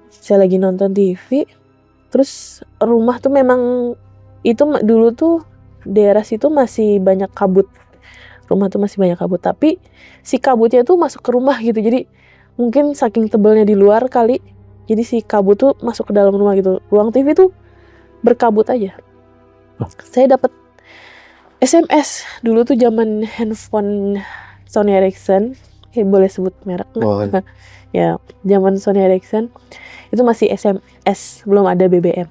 Saya lagi nonton TV, terus rumah tuh memang itu dulu tuh daerah situ masih banyak kabut. Rumah tuh masih banyak kabut, tapi si kabutnya tuh masuk ke rumah gitu. Jadi mungkin saking tebalnya di luar kali, jadi si kabut tuh masuk ke dalam rumah gitu. Ruang TV tuh berkabut aja. Saya dapat SMS dulu tuh zaman handphone Sony Ericsson, boleh sebut merek nggak? Boleh. Ya, zaman Sony Ericsson itu masih SMS, belum ada BBM.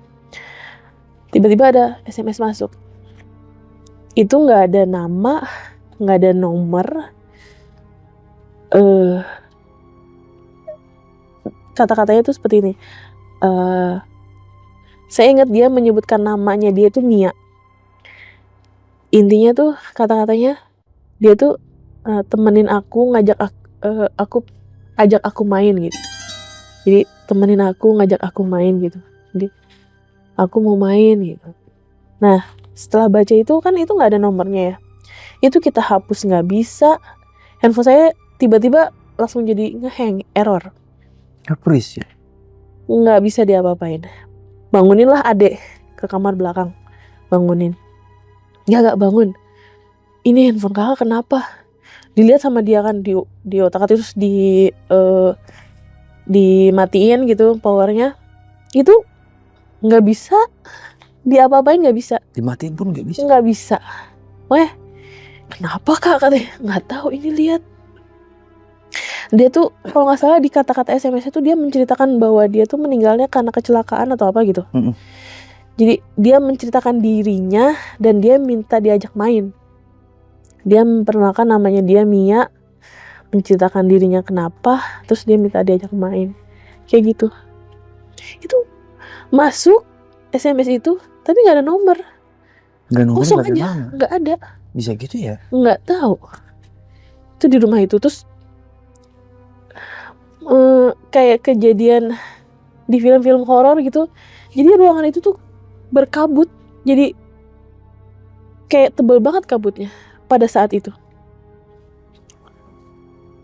Tiba-tiba ada SMS masuk. Itu nggak ada nama, nggak ada nomor. Kata-katanya tuh seperti ini. Saya ingat dia menyebutkan namanya, dia tuh Mia. Intinya tuh kata-katanya dia tuh temenin aku, ngajak aku ajak aku main gitu. Jadi temenin aku, ngajak aku main gitu. Jadi aku mau main gitu. Nah, setelah baca itu kan itu nggak ada nomornya ya. Itu kita hapus nggak bisa. Handphone saya tiba-tiba langsung jadi ngehang, error. Kapris ya. Nggak bisa diapa-apain. Banguninlah adek ke kamar belakang. Bangunin. Nggak bangun. Ini handphone kakak kenapa? Dilihat sama dia kan di otak terus dimatiin gitu powernya. Itu nggak bisa diapa-apain, nggak bisa. Dimatiin pun nggak bisa. Nggak bisa. Weh, kenapa kak? Katanya nggak tahu, ini lihat. Dia tuh kalau nggak salah di kata-kata SMS itu dia menceritakan bahwa dia tuh meninggalnya karena kecelakaan atau apa gitu. Jadi dia menceritakan dirinya dan dia minta diajak main. Dia memperkenalkan namanya dia Mia, menceritakan dirinya kenapa, terus dia minta diajak main. Kayak gitu. Itu masuk SMS itu, tapi nggak ada nomor. Nggak nomor, Kosong nggak ada aja, nama. nggak ada. Bisa gitu ya? Nggak tahu. Itu di rumah itu terus kayak kejadian di film-film horor gitu. Jadi ruangan itu tuh berkabut. Jadi kayak tebal banget kabutnya pada saat itu.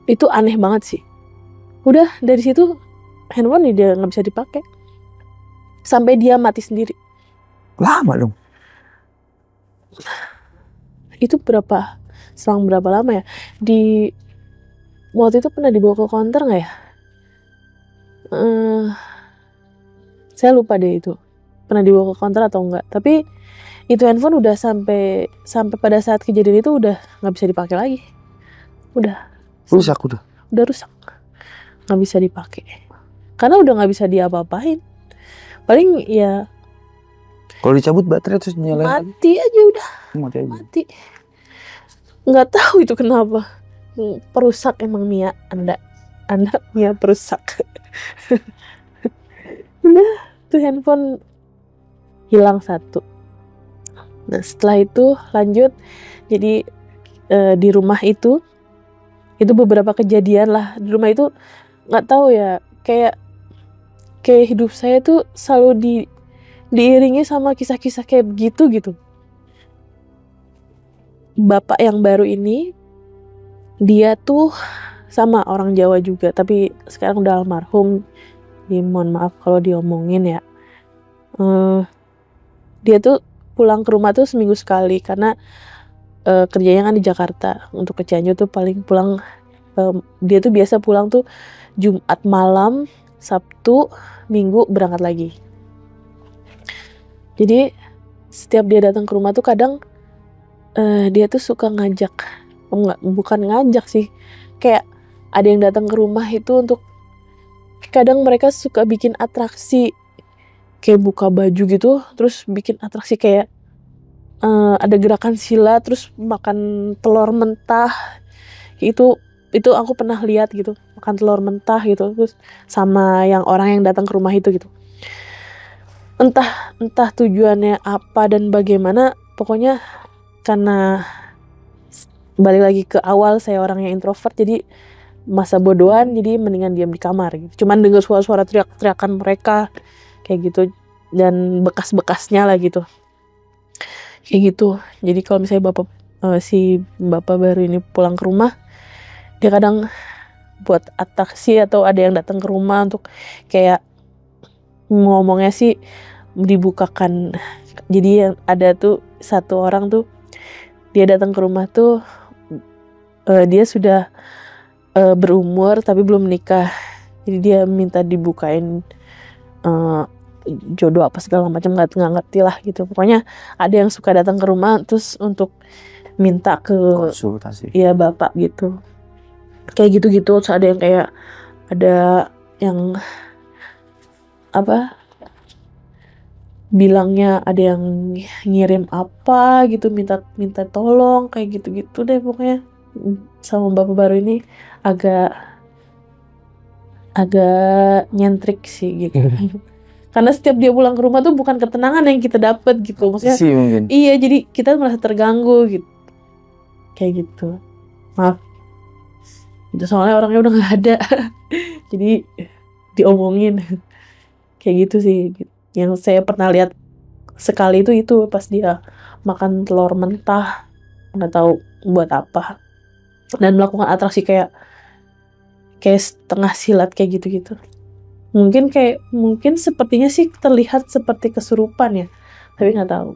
Itu aneh banget sih. Udah dari situ handphone dia nggak bisa dipakai. Sampai dia mati sendiri. Lama dong. Itu selang berapa lama ya? Waktu itu pernah dibawa ke counter nggak ya? Saya lupa deh itu pernah dibawa ke counter atau enggak. Tapi itu handphone udah sampai pada saat kejadian itu udah nggak bisa dipakai lagi. Udah Rusak udah. Udah rusak, nggak bisa dipakai. Karena udah nggak bisa diapa-apain. Paling ya Kalau dicabut baterai terus nyalain lagi. mati aja udah. Mati aja. Mati. Nggak tahu itu kenapa. Perusak emang Mia. Anda Mia perusak. Nah, tuh handphone hilang satu. Nah, setelah itu lanjut. Jadi di rumah itu beberapa kejadian lah. Di rumah itu nggak tahu ya, kayak hidup saya tuh selalu diiringi sama kisah-kisah kayak begitu gitu. Bapak yang baru ini dia tuh sama orang Jawa juga, tapi sekarang udah almarhum. Mohon maaf kalau diomongin ya. Dia tuh pulang ke rumah tuh seminggu sekali karena kerjanya kan di Jakarta. Untuk ke Cianjur tuh paling pulang dia tuh biasa pulang tuh Jumat malam, Sabtu, Minggu berangkat lagi. Jadi setiap dia datang ke rumah tuh kadang dia tuh suka ngajak, bukan ngajak sih, kayak ada yang datang ke rumah itu untuk, kadang mereka suka bikin atraksi kayak buka baju gitu, terus bikin atraksi kayak ada gerakan silat, terus makan telur mentah. Itu aku pernah lihat gitu, makan telur mentah gitu, terus sama yang orang yang datang ke rumah itu gitu. Entah tujuannya apa dan bagaimana, pokoknya karena balik lagi ke awal saya orang yang introvert, jadi masa bodohan, jadi mendingan diam di kamar gitu. Cuman dengar suara-suara teriak-teriakan mereka kayak gitu dan bekas-bekasnya lah gitu. kayak gitu. Jadi kalau misalnya si bapak baru ini pulang ke rumah, dia kadang buat atraksi atau ada yang datang ke rumah untuk kayak ngomongnya sih dibukakan. Jadi yang ada tuh satu orang tuh, dia datang ke rumah tuh, dia sudah berumur tapi belum menikah. Jadi dia minta dibukain jodoh apa segala macam, nggak ngerti lah gitu. Pokoknya ada yang suka datang ke rumah terus untuk minta ke konsultasi. ya bapak gitu. Kayak gitu-gitu. Terus ada yang kayak ada yang apa bilangnya ada yang ngirim apa gitu, minta tolong kayak gitu-gitu deh pokoknya. Sama bapak baru ini agak nyentrik sih gitu. Karena setiap dia pulang ke rumah tuh bukan ketenangan yang kita dapat gitu, maksudnya Sih mungkin. iya, jadi kita merasa terganggu gitu, kayak gitu. Maaf itu soalnya orangnya udah nggak ada. Jadi diomongin kayak gitu sih. Yang saya pernah lihat sekali itu pas dia makan telur mentah, nggak tahu buat apa, dan melakukan atraksi kayak setengah silat kayak gitu-gitu. Mungkin sepertinya sih terlihat seperti kesurupan ya, tapi nggak tahu.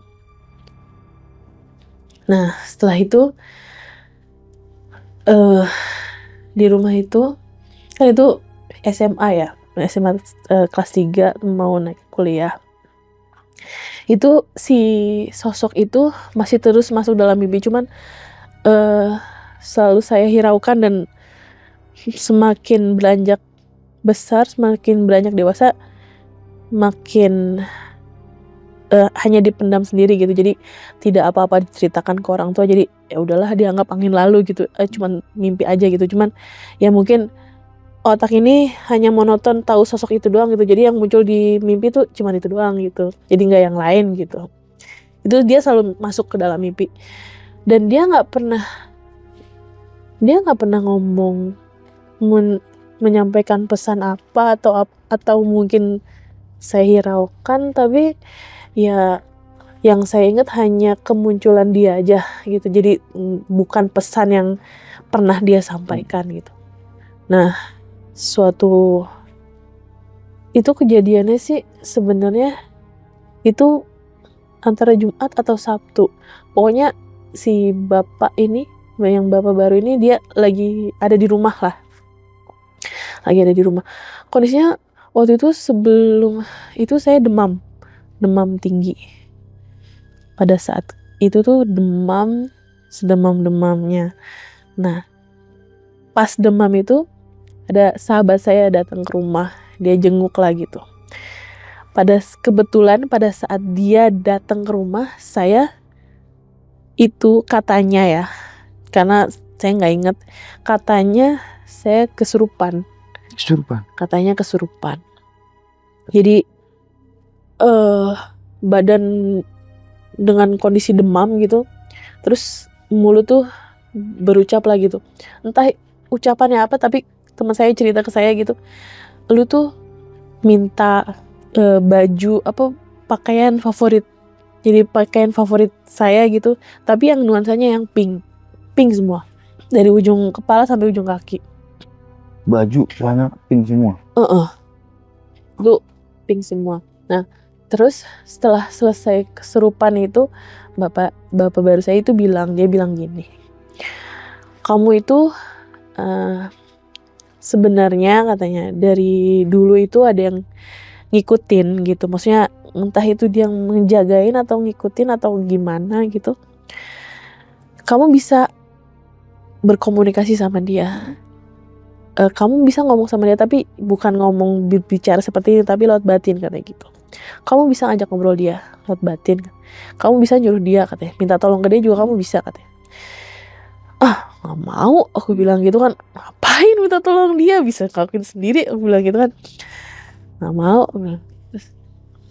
Nah setelah itu di rumah itu kan itu SMA ya, SMA kelas 3 mau naik kuliah. Itu si sosok itu masih terus masuk dalam mimpi, cuman selalu saya hiraukan, dan semakin beranjak besar, semakin beranjak dewasa, makin hanya dipendam sendiri gitu. Jadi tidak apa-apa diceritakan ke orang tua, jadi ya udahlah dianggap angin lalu gitu, cuman mimpi aja gitu. Cuman ya mungkin otak ini hanya monoton tahu sosok itu doang gitu, jadi yang muncul di mimpi tuh cuman itu doang gitu, jadi nggak yang lain gitu. Itu dia selalu masuk ke dalam mimpi, dan dia nggak pernah ngomong menyampaikan pesan apa atau mungkin saya hiraukan, tapi ya yang saya ingat hanya kemunculan dia aja gitu. Jadi bukan pesan yang pernah dia sampaikan gitu. Nah suatu itu kejadiannya sih sebenarnya itu antara Jumat atau Sabtu. Pokoknya si bapak ini, yang bapak baru ini, dia lagi ada di rumah lah. Lagi ada di rumah. Kondisinya waktu itu sebelum itu saya demam tinggi. Pada saat itu tuh demam sedemam-demamnya. Nah, pas demam itu ada sahabat saya datang ke rumah, dia jenguk lah gitu. Kebetulan pada saat dia datang ke rumah saya, itu katanya ya, karena saya nggak inget, katanya saya kesurupan. Katanya kesurupan. Jadi badan dengan kondisi demam gitu, terus mulut tuh berucap lah gitu. Entah ucapannya apa, tapi teman saya cerita ke saya gitu, lu tuh minta baju apa, pakaian favorit, jadi pakaian favorit saya gitu, tapi yang nuansanya yang pink semua, dari ujung kepala sampai ujung kaki. Baju warna pink semua. Itu pink semua. Nah terus setelah selesai kesurupan itu, bapak baru saya itu dia bilang gini, kamu itu sebenarnya katanya dari dulu itu ada yang ngikutin gitu, maksudnya entah itu dia yang menjagain atau ngikutin atau gimana gitu. Kamu bisa berkomunikasi sama dia, kamu bisa ngomong sama dia, tapi bukan ngomong bicara seperti ini, tapi lewat batin katanya gitu. Kamu bisa ngajak ngobrol dia lewat batin, kamu bisa nyuruh dia katanya, minta tolong ke dia juga kamu bisa katanya. Nggak mau, aku bilang gitu kan, ngapain minta tolong dia, bisa ngelakuin sendiri, aku bilang gitu kan. Nggak mau, aku bilang. Terus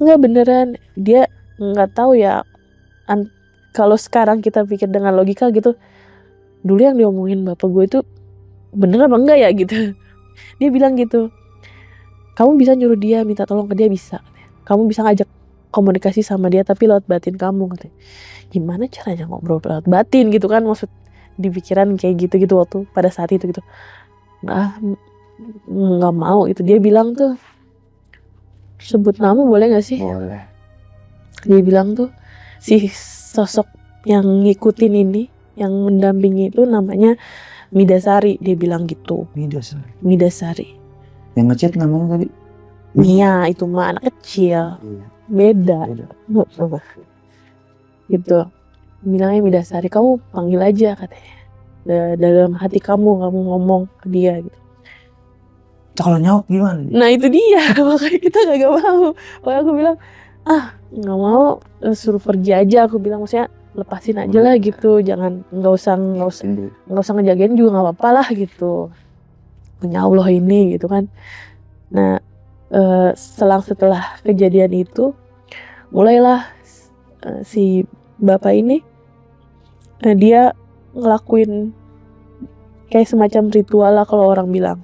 nggak, beneran dia nggak tahu ya, kalau sekarang kita pikir dengan logika gitu, dulu yang diomongin bapak gue itu bener apa enggak ya gitu. Dia bilang gitu, kamu bisa nyuruh dia minta tolong ke dia, bisa, kamu bisa ngajak komunikasi sama dia tapi lewat batin kamu katanya. Gimana caranya ngobrol lewat batin gitu kan, maksud di pikiran kayak gitu waktu pada saat itu gitu. Nggak mau itu. Dia bilang tuh, sebut nama boleh gak sih? Boleh. Dia bilang tuh si sosok yang ngikutin ini, yang mendampingi itu namanya Midasari. Dia bilang gitu. Midasari. Yang ngechat namanya tadi? Mia, itu mah anak kecil. Beda. Gitu. Bilangnya Midasari, kamu panggil aja katanya. Dalam hati kamu ngomong ke dia gitu. Kalau nyaut gimana? Nah itu dia, makanya kita gak mau. Makanya aku bilang, gak mau, suruh pergi aja. Aku bilang maksudnya lepasin aja lah gitu, jangan nggak usah ngejagain juga nggak apa-apa lah gitu. Punya Allah ini gitu kan. Nah setelah kejadian itu mulailah si bapak ini dia ngelakuin kayak semacam ritual lah kalau orang bilang.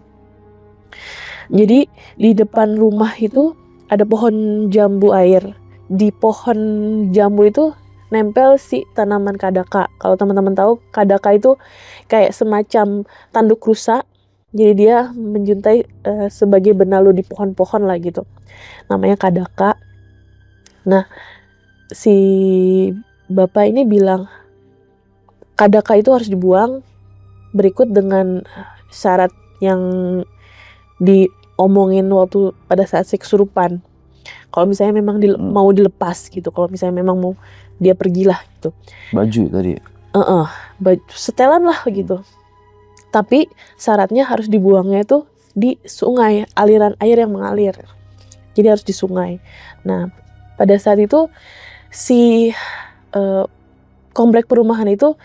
Jadi di depan rumah itu ada pohon jambu air. Di pohon jambu itu nempel si tanaman kadaka. Kalau teman-teman tahu, kadaka itu kayak semacam tanduk rusa. Jadi dia menjuntai sebagai benalu di pohon-pohon lah gitu. Namanya kadaka. Nah, si bapak ini bilang kadaka itu harus dibuang berikut dengan syarat yang diomongin waktu pada saat kesurupan. Kalau misalnya memang mau dilepas gitu, kalau misalnya memang mau dia pergilah gitu. Baju tadi? Baju setelan lah gitu. Tapi syaratnya harus dibuangnya itu di sungai, aliran air yang mengalir. Jadi harus di sungai. Nah, pada saat itu si komplek perumahan itu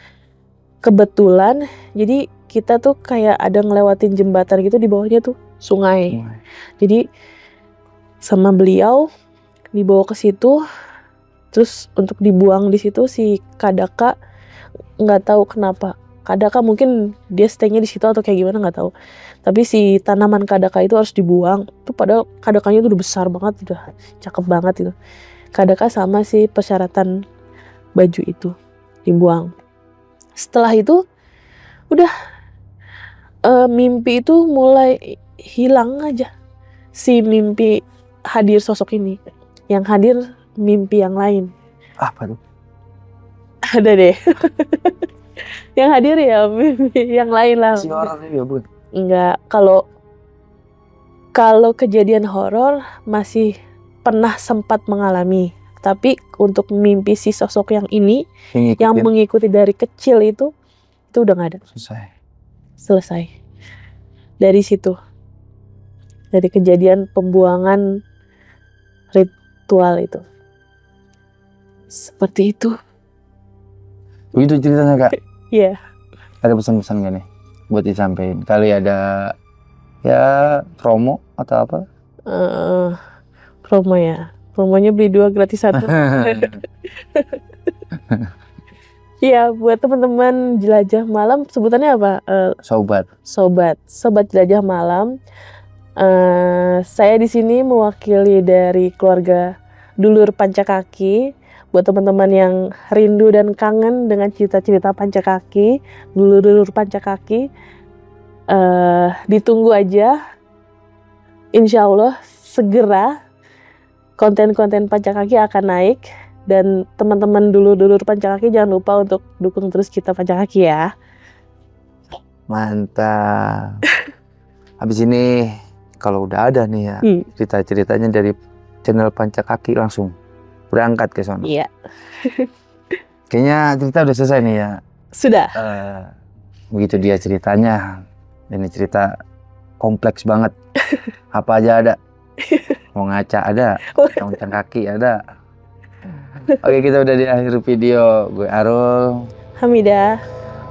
kebetulan, jadi kita tuh kayak ada ngelewatin jembatan gitu, di bawahnya tuh sungai. Jadi sama beliau dibawa ke situ, terus untuk dibuang di situ si kadaka nggak tahu kenapa. Kadaka mungkin dia stay-nya di situ atau kayak gimana nggak tahu. Tapi si tanaman kadaka itu harus dibuang. Tuh padahal kadakanya tuh udah besar banget, udah cakep banget itu. Kadaka sama si persyaratan baju itu dibuang. Setelah itu udah mimpi itu mulai hilang aja. Si mimpi hadir sosok ini. Yang hadir mimpi yang lain. Apa tuh? Ada deh. Yang hadir ya mimpi yang lain lah. Si horor ya, Bun? Enggak, kalau kejadian horor masih pernah sempat mengalami. Tapi untuk mimpi si sosok yang ini yang mengikuti dari kecil itu udah nggak ada. Selesai. Dari situ. Dari kejadian pembuangan ritual itu. Seperti itu. Begitu ceritanya, Kak? Iya. Ada pesan-pesan gak nih buat disampaikan? Kali ada ya promo atau apa? Promo ya. Promonya beli 2 gratis 1. Iya, buat teman-teman jelajah malam, sebutannya apa? Sobat jelajah malam. Saya di sini mewakili dari keluarga Dulur Pancakaki. Buat teman-teman yang rindu dan kangen dengan cerita-cerita Pancakaki, Dulur Pancakaki, ditunggu aja. Insya Allah segera konten-konten Pancakaki akan naik. Dan teman-teman dulur Pancakaki jangan lupa untuk dukung terus kita Pancakaki ya. Mantap. Habis ini kalau udah ada nih ya cerita-ceritanya dari channel Pancakaki, langsung berangkat ke sana. Iya. Kayaknya cerita udah selesai nih ya. Sudah. Begitu dia ceritanya. Ini cerita kompleks banget. Apa aja ada. Mau ngaca ada. Mau kaki ada. Oke, kita udah di akhir video. Gue Arul. Hamidah.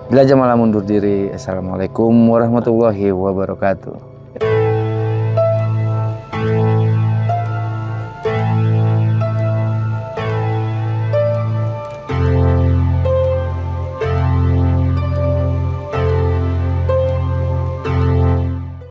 Jelajah malam undur diri. Assalamualaikum warahmatullahi wabarakatuh.